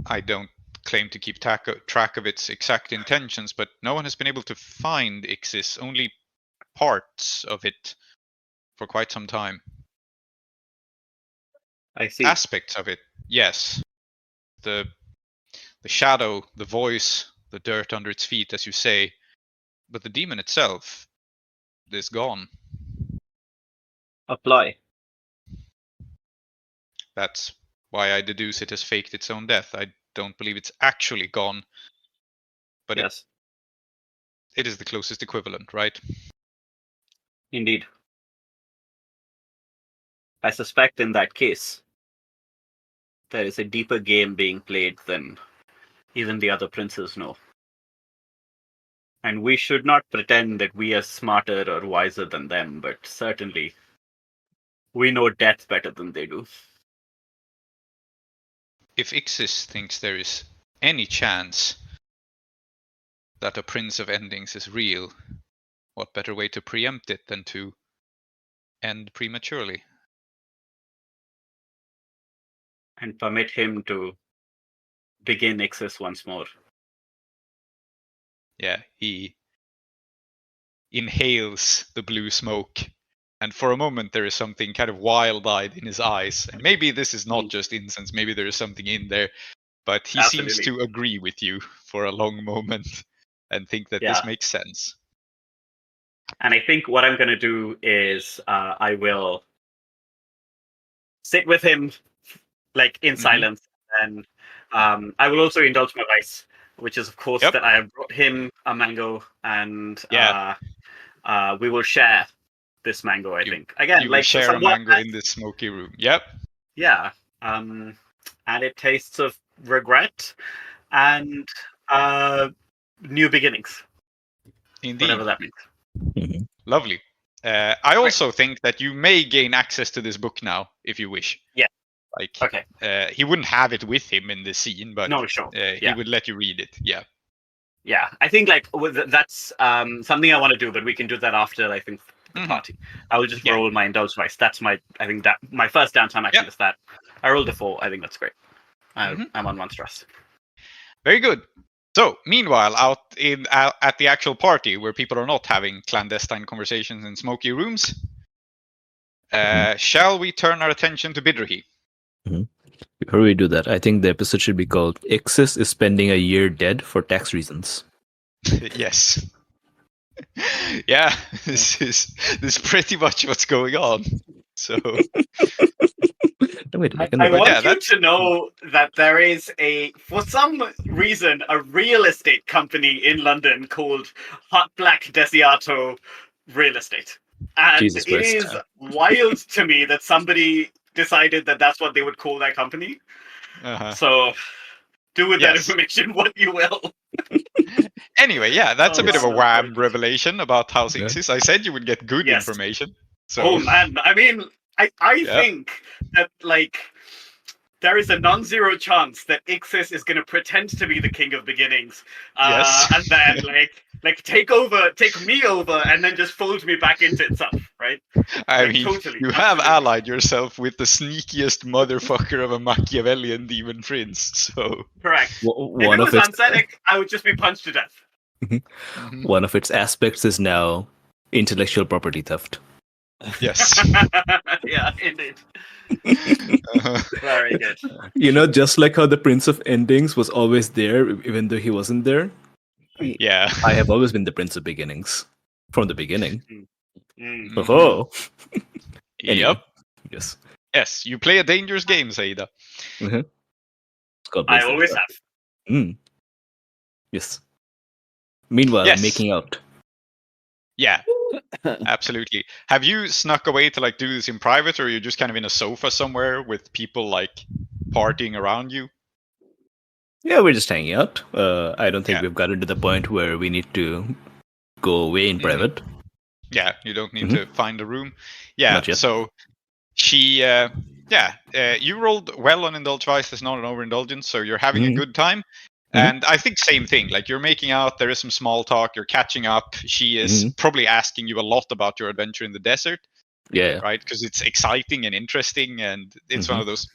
I don't claim to keep track of its exact intentions, but no one has been able to find Ixis, only parts of it, for quite some time. I see. Aspects of it, yes. The shadow, the voice, the dirt under its feet, as you say, but the demon itself is gone. Apply. That's why I deduce it has faked its own death. I don't believe it's actually gone, but yes, it is the closest equivalent, right? Indeed. I suspect in that case, there is a deeper game being played than even the other princes know. And we should not pretend that we are smarter or wiser than them, but certainly we know death better than they do. If Ixis thinks there is any chance that a Prince of Endings is real, what better way to preempt it than to end prematurely? And permit him to begin Ixis once more. Yeah, he inhales the blue smoke, and for a moment there is something kind of wild-eyed in his eyes. And maybe this is not just incense, maybe there is something in there, but he seems to agree with you for a long moment and think that this makes sense. And I think what I'm going to do is I will sit with him like in silence, and I will also indulge my vice, which is of course that I have brought him a mango, and we will share this mango. I think again, you like share a mango in this smoky room. Yep. Yeah. And it tastes of regret and new beginnings. Indeed. Whatever that means. Lovely. I also think that you may gain access to this book now, if you wish. Yeah. Like, okay. He wouldn't have it with him in this scene, but no, sure. He would let you read it. Yeah. Yeah, I think like that's something I want to do, but we can do that after I think the party. I will just roll my indulge vice. That's my my first downtime action is that. I rolled a 4. I think that's great. I'm on 1 stress. Very good. So, meanwhile, out at the actual party, where people are not having clandestine conversations in smoky rooms, shall we turn our attention to Bidrahi? Before we do that, I think the episode should be called Ixis is spending a year dead for tax reasons. Yes. Yeah, this is pretty much what's going on. So I want you to know that there is for some reason, a real estate company in London called Hot Black Desiato Real Estate. And it is wild to me that somebody decided that that's what they would call their company. So do with that information what you will. Anyway, that's a bit of a wham revelation about House Ixis. I said you would get good information. So. Oh man, I mean, I think that like there is a non-zero chance that Ixis is going to pretend to be the king of beginnings, and then like take me over, and then just fold me back into itself, right? I mean, totally, you have allied yourself with the sneakiest motherfucker of a Machiavellian demon prince, so correct. If it was Anzenic, I would just be punched to death. One of its aspects is now intellectual property theft. Yes. Yeah, indeed. Very good. You know, just like how the Prince of Endings was always there, even though he wasn't there. Yeah. I have always been the Prince of Beginnings. From the beginning. Oh. Anyway, yep. Yes. Yes, you play a dangerous game, Saeeda. I always have. Yes. Meanwhile, Yes. making out. Yeah, absolutely. Have you snuck away to like do this in private, or are you just kind of in a sofa somewhere with people like partying around you? Yeah, we're just hanging out. I don't think Yeah. we've gotten to the point where we need to go away in private. Yeah, you don't need to find a room. Yeah, Not yet. so she, you rolled well on Indulge Vice. There's not an overindulgence, so you're having a good time. And I think same thing. Like you're making out, there is some small talk, you're catching up. She is probably asking you a lot about your adventure in the desert. Yeah. Right? Because it's exciting and interesting, and it's one of those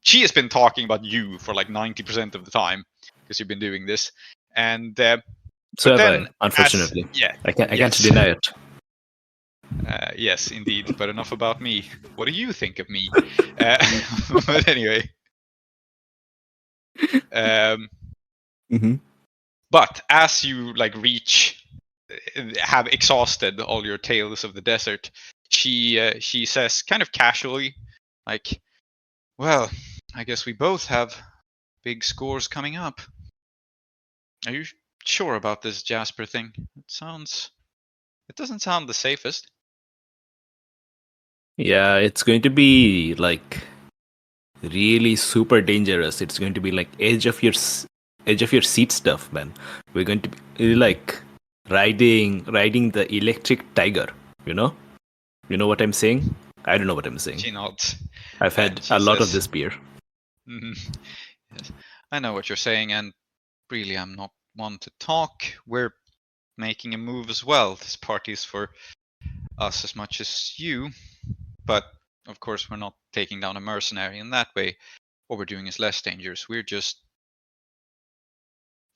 she has been talking about you for like 90% of the time because you've been doing this. And so but have then, I, unfortunately. I can't deny it. Yes, indeed. But enough about me. What do you think of me? But anyway. But as you like have exhausted all your tales of the desert, she says kind of casually, like, well, I guess we both have big scores coming up. Are you sure about this Jasper thing? It doesn't sound the safest. Yeah, it's going to be like really super dangerous. It's going to be like edge of your seat stuff, man. We're going to be like riding the electric tiger. You know what I'm saying? I don't know what I'm saying. She nods. I've had a lot of this beer. Yes, I know what you're saying, and really, I'm not one to talk. We're making a move as well. This party is for us as much as you, but of course, we're not taking down a mercenary in that way. What we're doing is less dangerous. We're just.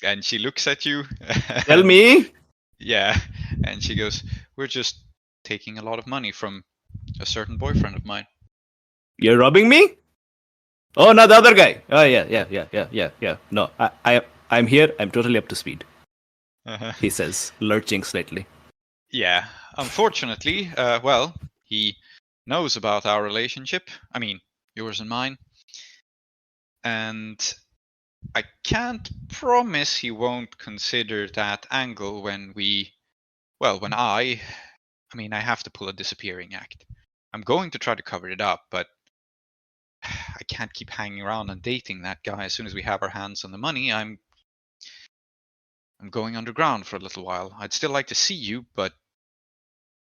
And she looks at you. Tell me? Yeah, and she goes, we're just taking a lot of money from a certain boyfriend of mine. You're robbing me? Oh, no, the other guy. Oh, yeah. No, I'm here. I'm totally up to speed. He says, lurching slightly. Yeah, unfortunately, well, he knows about our relationship. I mean, yours and mine. And I can't promise he won't consider that angle when I have to pull a disappearing act. I'm going to try to cover it up, but I can't keep hanging around and dating that guy. As soon as we have our hands on the money, I'm going underground for a little while. I'd still like to see you, but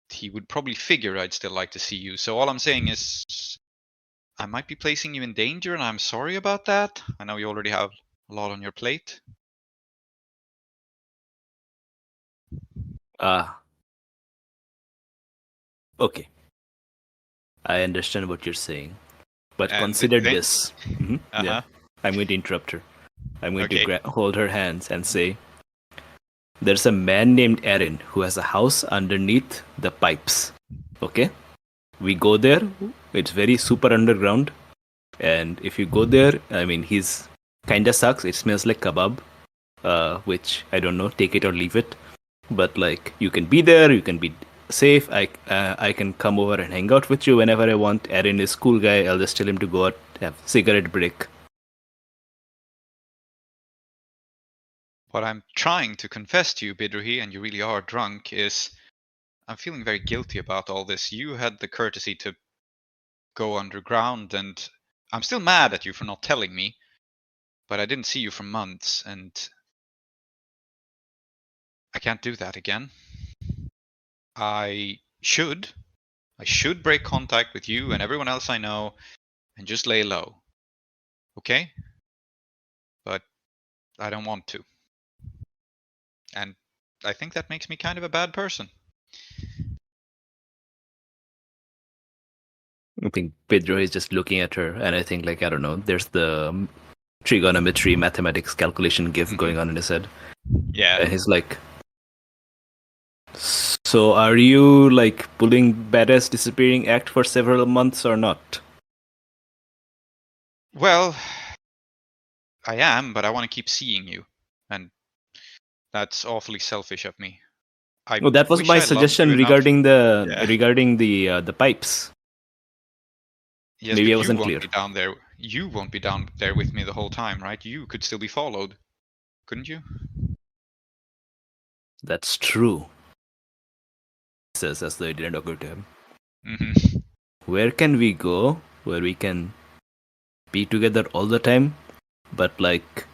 he would probably figure I'd still like to see you. So all I'm saying is I might be placing you in danger, and I'm sorry about that. I know you already have a lot on your plate. Okay. I understand what you're saying. But consider this. Yeah. I'm going to interrupt her. I'm going to hold her hands and say, there's a man named Aaron who has a house underneath the pipes. Okay? We go there. It's very super underground. And if you go there, I mean, he's kinda sucks. It smells like kebab, which I don't know, take it or leave it. But like, you can be there, you can be safe. I can come over and hang out with you whenever I want. Aaron is cool guy. I'll just tell him to go out, have cigarette break. What I'm trying to confess to you, Bidruhi, and you really are drunk, is I'm feeling very guilty about all this. You had the courtesy to go underground, and I'm still mad at you for not telling me, but I didn't see you for months, and I can't do that again. I should break contact with you and everyone else I know and just lay low. Okay? But I don't want to. And I think that makes me kind of a bad person. I think Pedro is just looking at her, and I think, like, I don't know, there's the trigonometry, mathematics calculation gift going on in his head. Yeah. And he's like, so are you, like, pulling badass disappearing act for several months or not? Well, I am, but I want to keep seeing you. And that's awfully selfish of me. That was my suggestion regarding the pipes. Yes, maybe I wasn't clear. You won't be down there with me the whole time, right? You could still be followed. couldn't you? That's true. Says as though it didn't occur to him. Mm-hmm. Where can we go where we can be together all the time, but like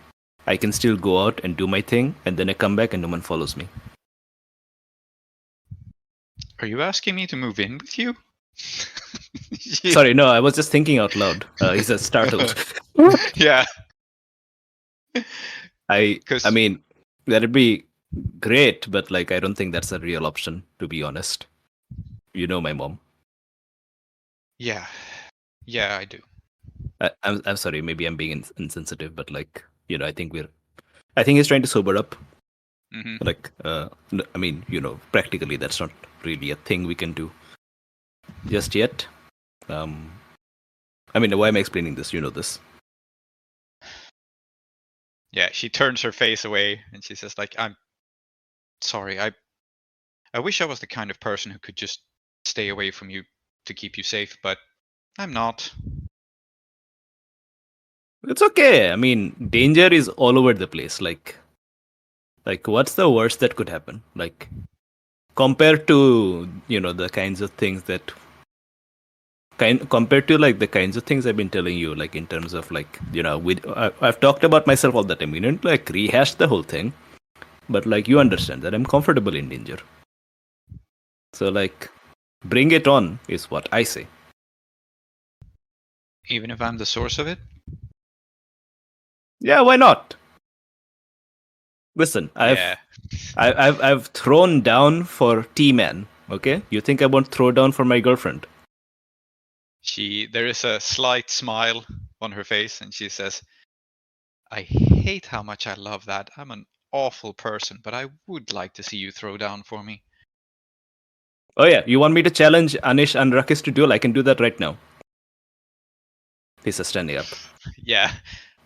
I can still go out and do my thing, and then I come back and no one follows me? Are you asking me to move in with you? Sorry, no, I was just thinking out loud. He says startled. Yeah. I mean, that'd be great, but like I don't think that's a real option, to be honest. You know my mom. Yeah. Yeah, I do. I'm sorry, maybe I'm being insensitive, but like, you know, I think he's trying to sober up. Mm-hmm. Like, I mean, you know, practically that's not really a thing we can do just yet. I mean, why am I explaining this? You know this. Yeah, she turns her face away and she says, like, I'm sorry. I wish I was the kind of person who could just stay away from you to keep you safe, but I'm not. It's okay. I mean, danger is all over the place. Like what's the worst that could happen? Like, compared to, you know, the kinds of things that compared to like the kinds of things I've been telling you, like in terms of like, you know, I've talked about myself all the time. We didn't like rehash the whole thing, but like you understand that I'm comfortable in danger. So like, bring it on is what I say. Even if I'm the source of it? Yeah, why not? Listen, I've thrown down for T-Man. Okay, you think I won't throw down for my girlfriend? There is a slight smile on her face, and she says, I hate how much I love that. I'm an awful person, but I would like to see you throw down for me. Oh yeah, you want me to challenge Anish and Rakis to duel? I can do that right now. He's just standing up. Yeah.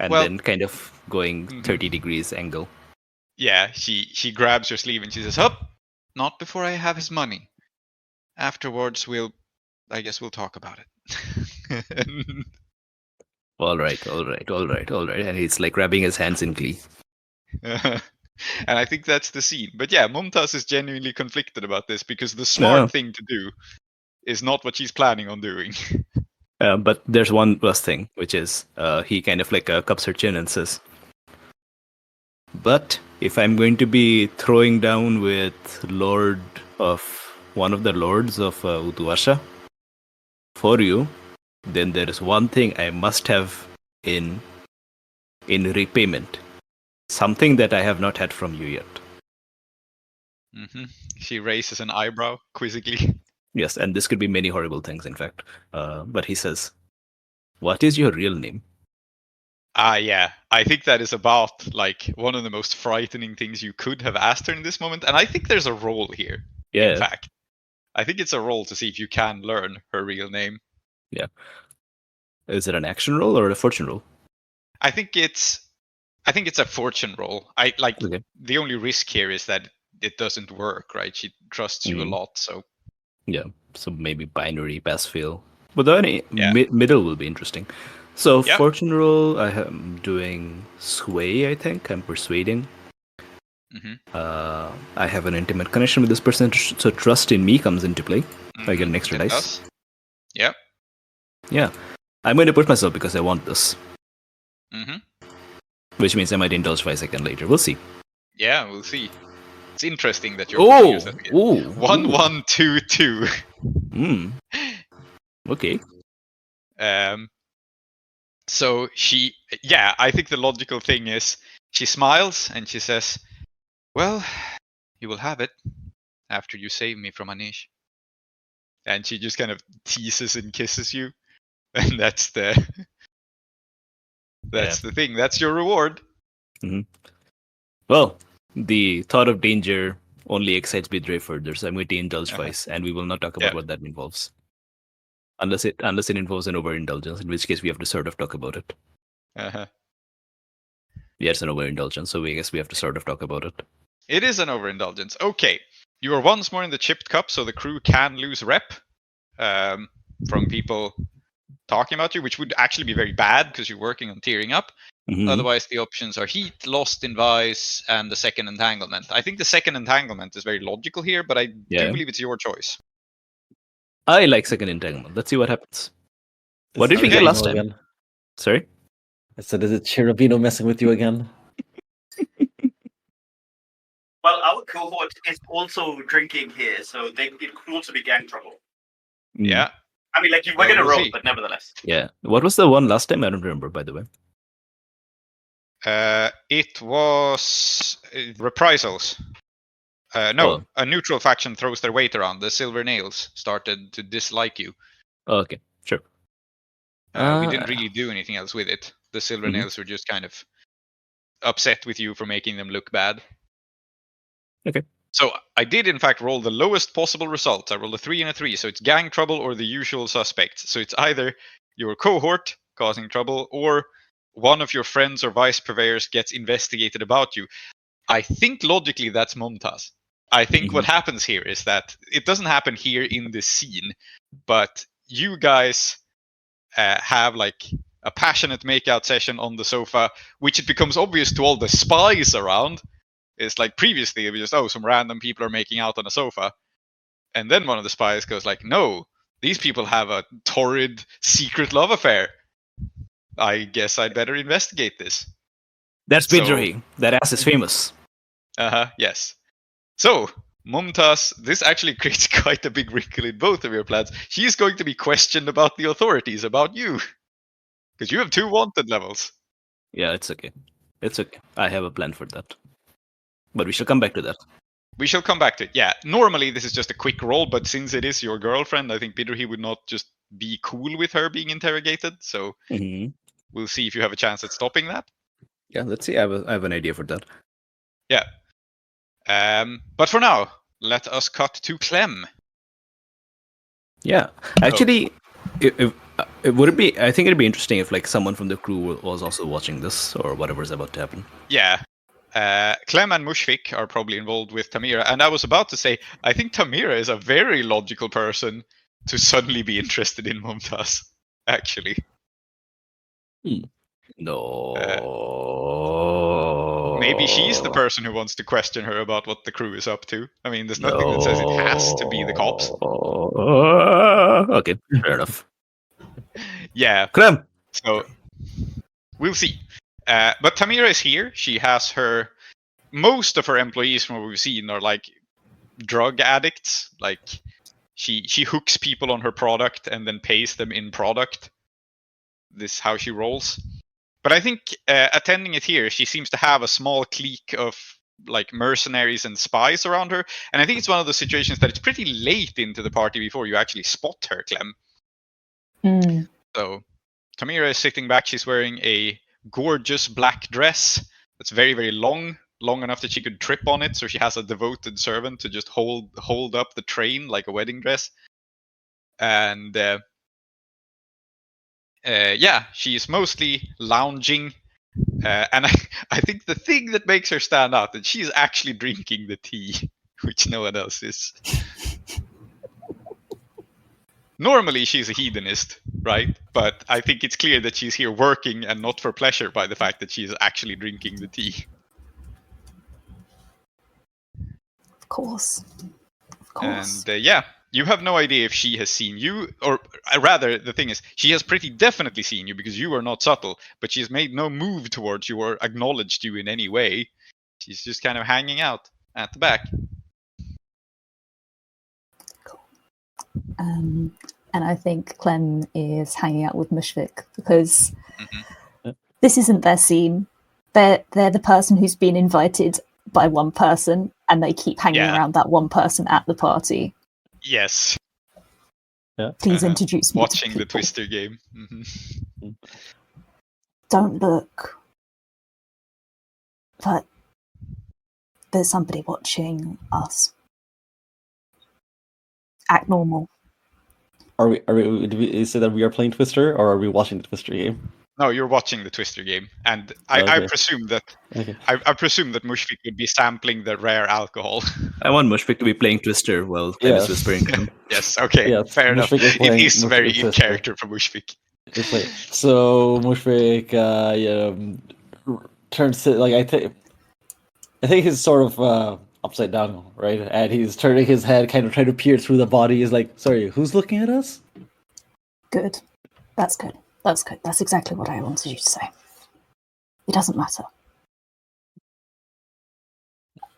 And then kind of going 30 degrees angle. Yeah, she grabs your sleeve and she says, "Up! Not before I have his money. Afterwards, I guess we'll talk about it." All right. And he's like grabbing his hands in glee. And I think that's the scene. But yeah, Mumtaz is genuinely conflicted about this because the smart thing to do is not what she's planning on doing. But there's one last thing, which is he kind of like cups her chin and says, but if I'm going to be throwing down with one of the lords of Utuasha for you, then there is one thing I must have in repayment. Something that I have not had from you yet. Mm-hmm. She raises an eyebrow quizzically. Yes, and this could be many horrible things, in fact. But he says, what is your real name? Yeah. I think that is about like one of the most frightening things you could have asked her in this moment. And I think there's a role here. Yeah. In fact, I think it's a role to see if you can learn her real name. Yeah. Is it an action roll or a fortune roll? I think it's a fortune roll. The only risk here is that it doesn't work, right? She trusts you a lot, so. Yeah. So maybe binary pass fail. But the middle will be interesting. So fortune roll, I am doing sway, I think. I'm persuading. Mm-hmm. I have an intimate connection with this person, so trust in me comes into play. I get an extra dice. Yep. Yeah. I'm going to push myself because I want this. Mm-hmm. Which means I might indulge 5 seconds later. We'll see. Yeah, we'll see. It's interesting that you're pushing yourself again. 1122. Okay. So I think the logical thing is she smiles and she says, well, you will have it after you save me from Anish. And she just kind of teases and kisses you. And that's the thing. That's your reward. Mm-hmm. Well, the thought of danger only excites me further, so I'm going to indulge twice, and we will not talk about what that involves. Unless it involves an overindulgence, in which case we have to sort of talk about it. Uh-huh. Yeah, it's an overindulgence, so I guess we have to sort of talk about it. It is an overindulgence. Okay. You are once more in the chipped cup, so the crew can lose rep from people talking about you, which would actually be very bad because you're working on tearing up. Otherwise, the options are Heat, Lost in Vice, and the second entanglement. I think the second entanglement is very logical here, but I do believe it's your choice. I like second entanglement. Let's see what happens. What did we get last time? Again? Sorry? I said, is it Cherubino messing with you again? Well, our cohort is also drinking here, so it could also be gang trouble. Yeah. I mean, like, you were going to roll, but nevertheless. Yeah. What was the one last time? I don't remember, by the way. It was reprisals. No, a neutral faction throws their weight around. The Silver Nails started to dislike you. Okay, sure. We didn't really do anything else with it. The Silver Nails were just kind of upset with you for making them look bad. Okay. So I did, in fact, roll the lowest possible result. I rolled a 3 and a 3. So it's gang trouble or the usual suspects. So it's either your cohort causing trouble or one of your friends or vice purveyors gets investigated about you. I think logically that's Mumtaz. I think what happens here is that it doesn't happen here in this scene, but you guys have like a passionate makeout session on the sofa, which it becomes obvious to all the spies around. It's like previously it was just, some random people are making out on a sofa. And then one of the spies goes like, no, these people have a torrid secret love affair. I guess I'd better investigate this. That's Bidrahi. That ass is famous. Yes. So, Mumtaz, this actually creates quite a big wrinkle in both of your plans. She's going to be questioned about the authorities, about you. Because you have 2 wanted levels. Yeah, it's okay. It's okay. I have a plan for that. But we shall come back to that. We shall come back to it. Yeah, normally this is just a quick roll, but since it is your girlfriend, I think Bidrahi would not just be cool with her being interrogated. So we'll see if you have a chance at stopping that. Yeah, let's see. I have an idea for that. Yeah. But for now, let us cut to Clem. Yeah, actually, would it be? I think it'd be interesting if like someone from the crew was also watching this or whatever's about to happen. Yeah. Clem and Mushfik are probably involved with Tamira, and I was about to say, I think Tamira is a very logical person to suddenly be interested in Mumtaz, actually. No. Maybe she's the person who wants to question her about what the crew is up to. I mean, there's nothing that says it has to be the cops. Okay, fair enough. Yeah. Clem. So, we'll see. But Tamira is here. She has most of her employees from what we've seen are like drug addicts. Like she hooks people on her product and then pays them in product. This is how she rolls. But I think attending it here, she seems to have a small clique of like mercenaries and spies around her. And I think it's one of those situations that it's pretty late into the party before you actually spot her, Clem. So Tamira is sitting back. She's wearing a gorgeous black dress that's very, very long enough that she could trip on it. So she has a devoted servant to just hold up the train like a wedding dress. And she's mostly lounging. And I think the thing that makes her stand out is she's actually drinking the tea, which no one else is. Normally she's a hedonist, right? But I think it's clear that she's here working and not for pleasure by the fact that she's actually drinking the tea. Of course. And you have no idea if she has seen you, or rather, the thing is, she has pretty definitely seen you because you are not subtle, but she has made no move towards you or acknowledged you in any way. She's just kind of hanging out at the back. Cool. And I think Clem is hanging out with Mushfik because this isn't their scene. They're the person who's been invited by one person, and they keep hanging around that one person at the party. Yes. Yeah. Please introduce me. Watching to the people. Twister game. Don't look. But there's somebody watching us. Act normal. Did we say that we are playing Twister, or are we watching the Twister game? No, you're watching the Twister game, and I presume that I presume that Mushfik would be sampling the rare alcohol. I want Mushfik to be playing Twister while Clem is whispering to him. Yes, okay, fair enough. It is very in character for Mushfik. So Mushfik turns to like I think he's sort of upside down, right? And he's turning his head, kind of trying to peer through the body. He's like, "Sorry, who's looking at us?" Good. That's good. That's good. That's exactly what I wanted you to say. It doesn't matter.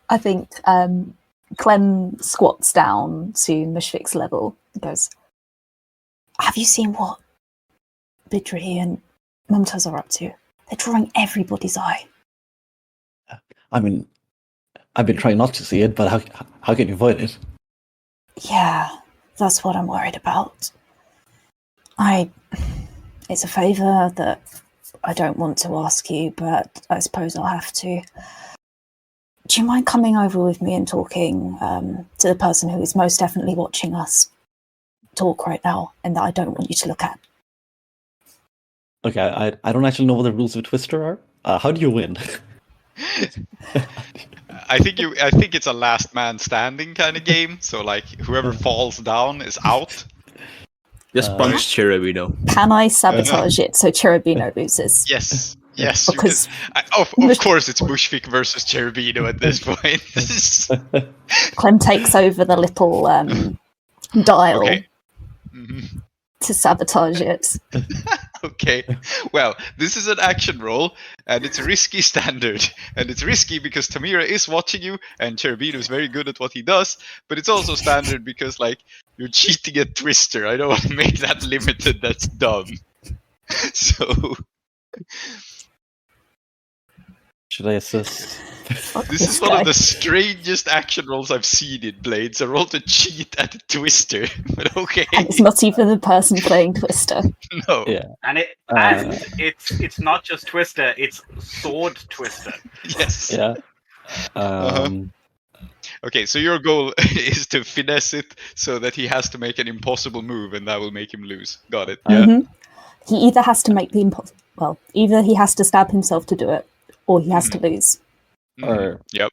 I think Clem squats down to Mushfik's level and goes, "Have you seen what Bidri and Mumtaz are up to? They're drawing everybody's eye." I mean, I've been trying not to see it, but how can you avoid it? Yeah, that's what I'm worried about. It's a favour that I don't want to ask you, but I suppose I'll have to. Do you mind coming over with me and talking to the person who is most definitely watching us talk right now, and that I don't want you to look at? Okay, I don't actually know what the rules of Twister are. How do you win? I think it's a last man standing kind of game. So like whoever falls down is out. Just punch Cherubino. Can I sabotage it so Cherubino loses? Yes. Yes, Because of course it's Mushfik versus Cherubino at this point. Clem takes over the little dial Okay. to sabotage it. Okay, well, this is an action roll, and it's a risky standard. And it's risky because Tamira is watching you, and Cherubino is very good at what he does, but it's also standard because, like, you're cheating at Twister. I don't want to make that limited, that's dumb. So... Should I assist? This is one of the strangest action rolls I've seen in Blades. A roll to cheat at a Twister, but okay. And it's not even the person playing Twister. No. Yeah. And it's not just Twister, it's Sword Twister. Yes. Yeah. Okay, so your goal is to finesse it so that he has to make an impossible move, and that will make him lose. Got it? Yeah. Mm-hmm. He either has to make the impossible. Well, either he has to stab himself to do it, or he has to lose. Or Yep.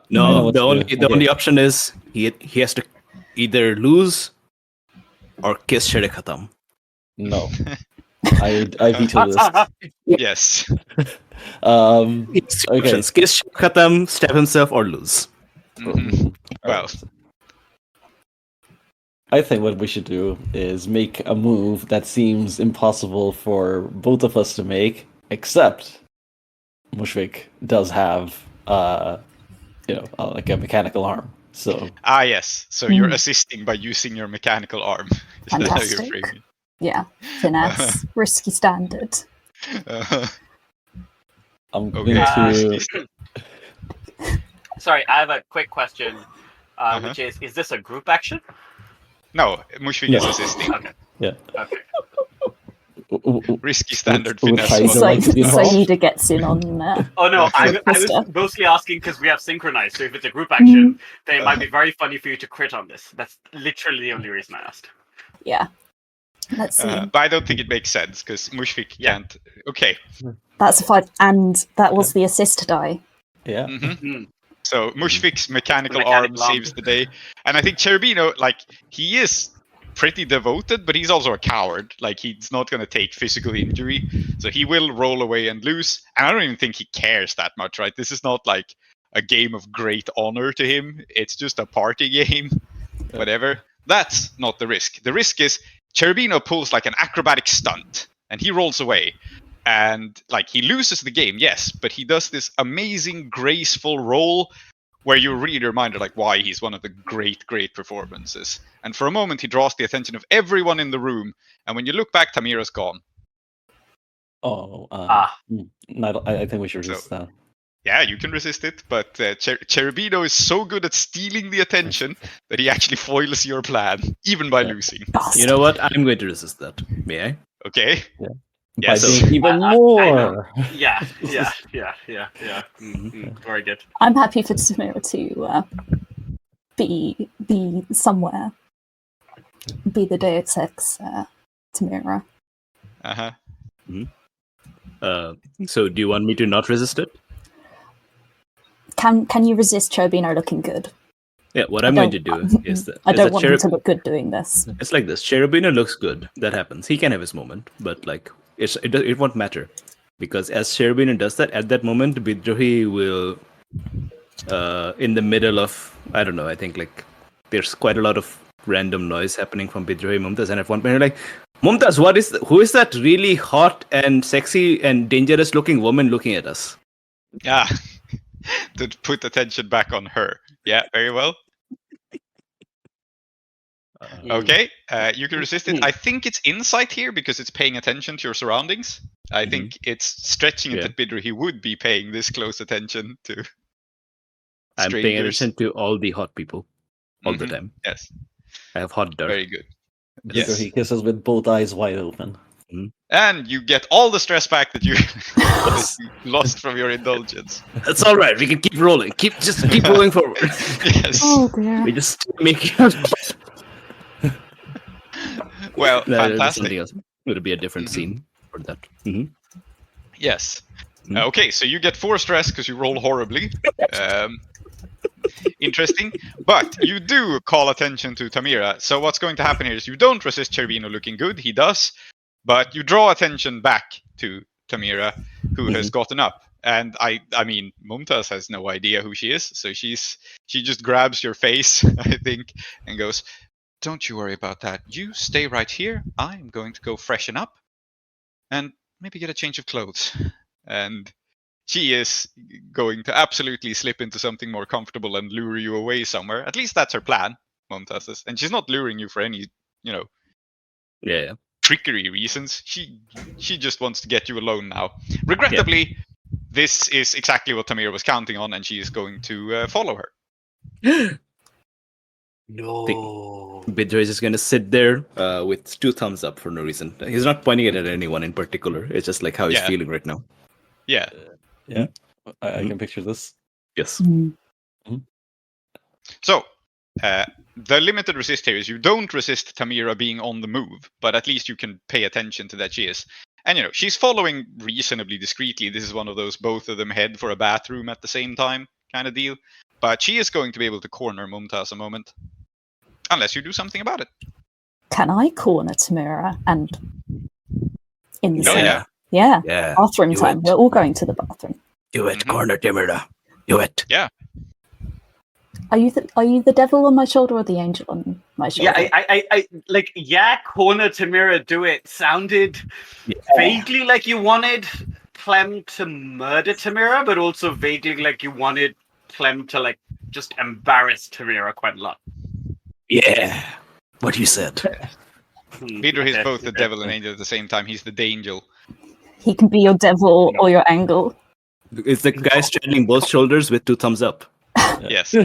No, the only option is he has to either lose or kiss Shere Khatam. No. I veto this. Yes. Okay. Options: kiss Shere Khatam, stab himself, or lose. Well, I think what we should do is make a move that seems impossible for both of us to make, except Mushfik does have, like a mechanical arm. So yes. So you're assisting by using your mechanical arm. That's how you're Fantastic. framing. Yeah, finesse, risky standard. I'm Okay. going to. Sorry, I have a quick question, which is this a group action? No, Mushfik is assisting. Okay. Yeah. Okay. Risky standard Would finesse. Kaiser like to be involved? Saeeda gets in on Oh no, I was mostly asking because we have synchronized. So if it's a group action, then it might be very funny for you to crit on this. That's literally the only reason I asked. Yeah. Let's see. But I don't think it makes sense because Mushfik can't. Okay. That's a 5, and that was the assist die. Yeah. So Mushfik's mechanical arm saves the day, and I think Cherubino, like, he is pretty devoted, but he's also a coward. Like, he's not going to take physical injury, so he will roll away and lose. And I don't even think he cares that much, right? This is not like a game of great honor to him. It's just a party game, whatever. That's not the risk. The risk is Cherubino pulls like an acrobatic stunt, and he rolls away. And like, he loses the game, yes, but he does this amazing, graceful roll where you read your mind like why he's one of the great performances. And for a moment, he draws the attention of everyone in the room. And when you look back, Tamira's gone. Oh. I think we should resist that. Yeah, you can resist it, but Cherubino is so good at stealing the attention that he actually foils your plan, even by losing. You know what? I'm going to resist that. May I? Okay. Yeah. Yes. By doing even more. Yeah. Very good. I'm happy for Tamira to be somewhere. Be the Deus Ex Tamira. So do you want me to not resist it? Can you resist Cherubino looking good? Yeah, what I'm going to do is that I don't want him to look good doing this. It's like this. Cherubino looks good. That happens. He can have his moment, but like it won't matter. Because as Sherbino does that, at that moment, Bidrohi will, in the middle of, I don't know, I think like there's quite a lot of random noise happening from Bidrohi Mumtaz, and at one point you're like, Mumtaz, who is that really hot and sexy and dangerous looking woman looking at us? Yeah, to put attention back on her. Yeah, very well. Okay, you can resist it. I think it's insight here because it's paying attention to your surroundings. I think it's stretching it that Bidrohi would be paying this close attention to strangers. I'm paying attention to all the hot people all the time. Yes. I have hot dirt. Very good. Yes. He kisses with both eyes wide open. And you get all the stress back that you lost from your indulgence. That's all right. We can keep rolling. Keep rolling forward. Yes. Oh dear. We just make it. Well, fantastic. It would be a different scene for that. Yes. Okay, so you get 4 stress because you roll horribly. Interesting. But you do call attention to Tamira. So what's going to happen here is you don't resist Chervino looking good. He does. But you draw attention back to Tamira, who has gotten up. And I mean, Mumtaz has no idea who she is. So she just grabs your face, I think, and goes, "Don't you worry about that. You stay right here. I'm going to go freshen up and maybe get a change of clothes." And she is going to absolutely slip into something more comfortable and lure you away somewhere. At least that's her plan, Mumtaz is. And she's not luring you for any, trickery reasons. She just wants to get you alone now. Regrettably, this is exactly what Tamira was counting on, and she is going to follow her. No. Bidrohi is just going to sit there with 2 thumbs up for no reason. He's not pointing it at anyone in particular. It's just like how he's feeling right now. Yeah. I can picture this. Yes. So, the limited resist here is you don't resist Tamira being on the move, but at least you can pay attention to that she is. And, she's following reasonably discreetly. This is one of those both of them head for a bathroom at the same time kind of deal. But she is going to be able to corner Mumtaz a moment. Unless you do something about it. Can I corner Tamira and in the same? Yeah. Bathroom Do time. it. We're all going to the bathroom. Do it, corner Tamira. Do it. Yeah. Are you the devil on my shoulder or the angel on my shoulder? Yeah, corner Tamira, do it. Sounded vaguely like you wanted Clem to murder Tamira, but also vaguely like you wanted Clem to just embarrass Tamira quite a lot. Yeah. What you said. Bidrohi is both the devil and angel at the same time. He's the Dangel. He can be your devil or your angel. It's the guy straddling both shoulders with 2 thumbs up. Yes.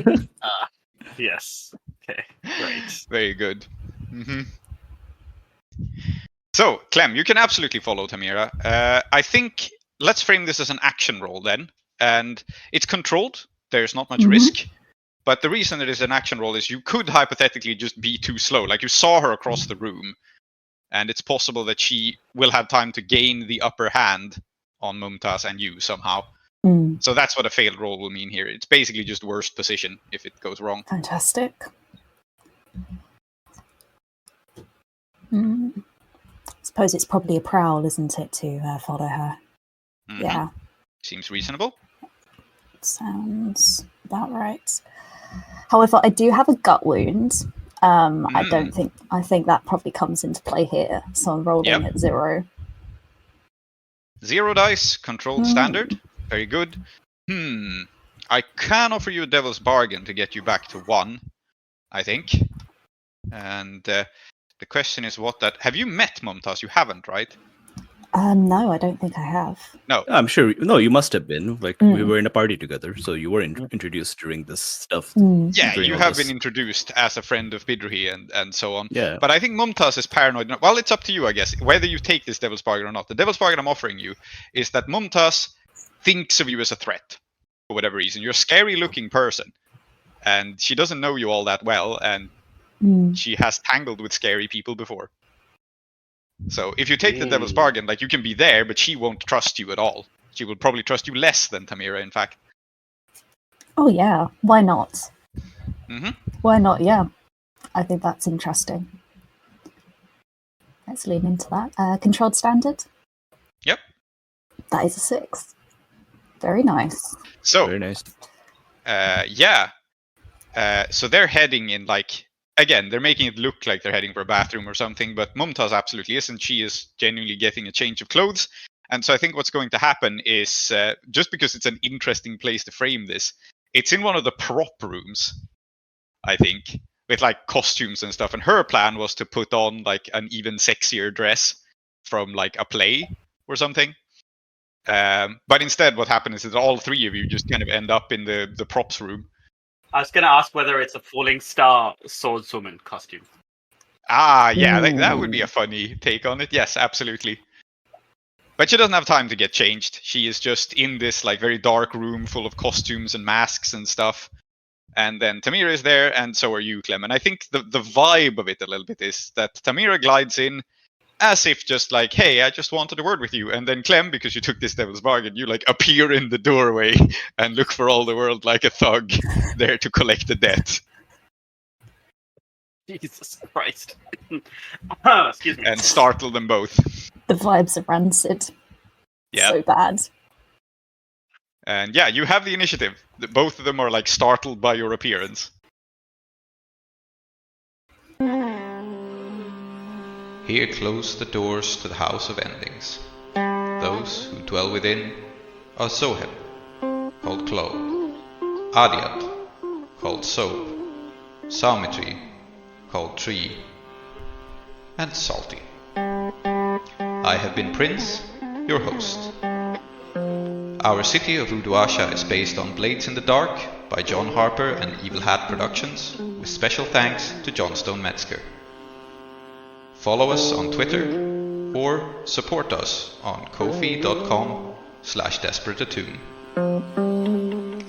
Yes. Okay. Great. Very good. So, Clem, you can absolutely follow Tamira. I think let's frame this as an action roll then. And it's controlled. There's not much risk. But the reason it is an action roll is you could hypothetically just be too slow. Like you saw her across the room. And it's possible that she will have time to gain the upper hand on Mumtaz and you somehow. So that's what a failed roll will mean here. It's basically just worst position if it goes wrong. Fantastic. I suppose it's probably a prowl, isn't it, to follow her? Yeah. Seems reasonable. Sounds about right. However, I do have a gut wound. I think that probably comes into play here. So I'm rolling at 0. 0 dice, controlled standard. Very good. I can offer you a devil's bargain to get you back to 1, I think. And the question is have you met Mumtaz? You haven't, right? No, I don't think I have. No. I'm sure. No, you must have been. We were in a party together, so you were introduced during this stuff. Yeah, you have been introduced as a friend of Bidrohi and so on. Yeah. But I think Mumtaz is paranoid. Well, it's up to you, I guess, whether you take this devil's bargain or not. The devil's bargain I'm offering you is that Mumtaz thinks of you as a threat for whatever reason. You're a scary-looking person, and she doesn't know you all that well, and she has tangled with scary people before. So if you take the devil's bargain, you can be there, but she won't trust you at all. She will probably trust you less than Tamira, in fact. Oh yeah, why not? Why not? Yeah, I think that's interesting. Let's lean into that. Controlled standard? Yep. That is a 6. Very nice. So, Very nice. So they're heading in, like, again, they're making it look like they're heading for a bathroom or something, but Mumtaz absolutely isn't. She is genuinely getting a change of clothes. And so I think what's going to happen is, just because it's an interesting place to frame this, it's in one of the prop rooms, I think, with like costumes and stuff. And her plan was to put on like an even sexier dress from like a play or something. But instead what happened is that all three of you just kind of end up in the props room. I was going to ask whether it's a falling star swordswoman costume. Yeah, that would be a funny take on it. Yes, absolutely. But she doesn't have time to get changed. She is just in this like very dark room full of costumes and masks and stuff. And then Tamira is there, and so are you, Clem. And I think the vibe of it a little bit is that Tamira glides in as if just like, hey, I just wanted a word with you. And then Clem, because you took this devil's bargain, you like appear in the doorway and look for all the world like a thug there to collect the debt. Jesus Christ. Excuse me. And startle them both. The vibes are rancid. Yeah. So bad. And yeah, you have the initiative. Both of them are like startled by your appearance. Here close the doors to the House of Endings. Those who dwell within are Zoheb, called Klow, Aadiyat, called Soap, Psalmistry, called Tree, and Salty. I have been Prince, your host. Our city of Uduasha is based on Blades in the Dark by John Harper and Evil Hat Productions, with special thanks to Johnstone Metzger. Follow us on Twitter or support us on kofi.com/desperateattune.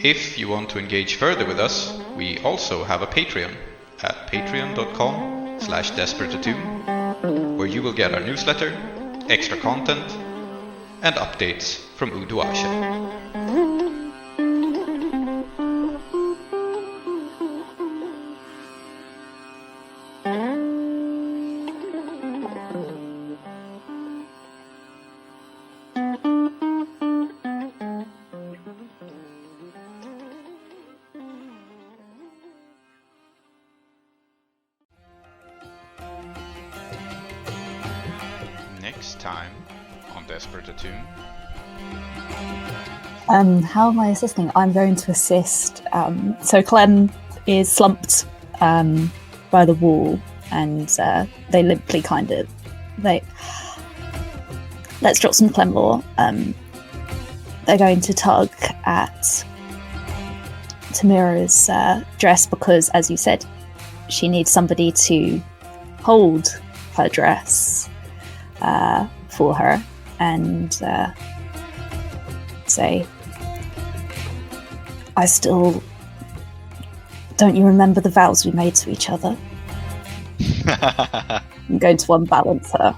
If you want to engage further with us, we also have a Patreon at patreon.com/desperateattune, where you will get our newsletter, extra content, and updates from Uduasha. Next time on Desperate Attune. How am I assisting? I'm going to assist. So Clem is slumped by the wall, and they limply let's drop some Clem lore. They're going to tug at Tamira's dress because, as you said, she needs somebody to hold her dress for her, and say, I still... Don't you remember the vows we made to each other? I'm going to unbalance her.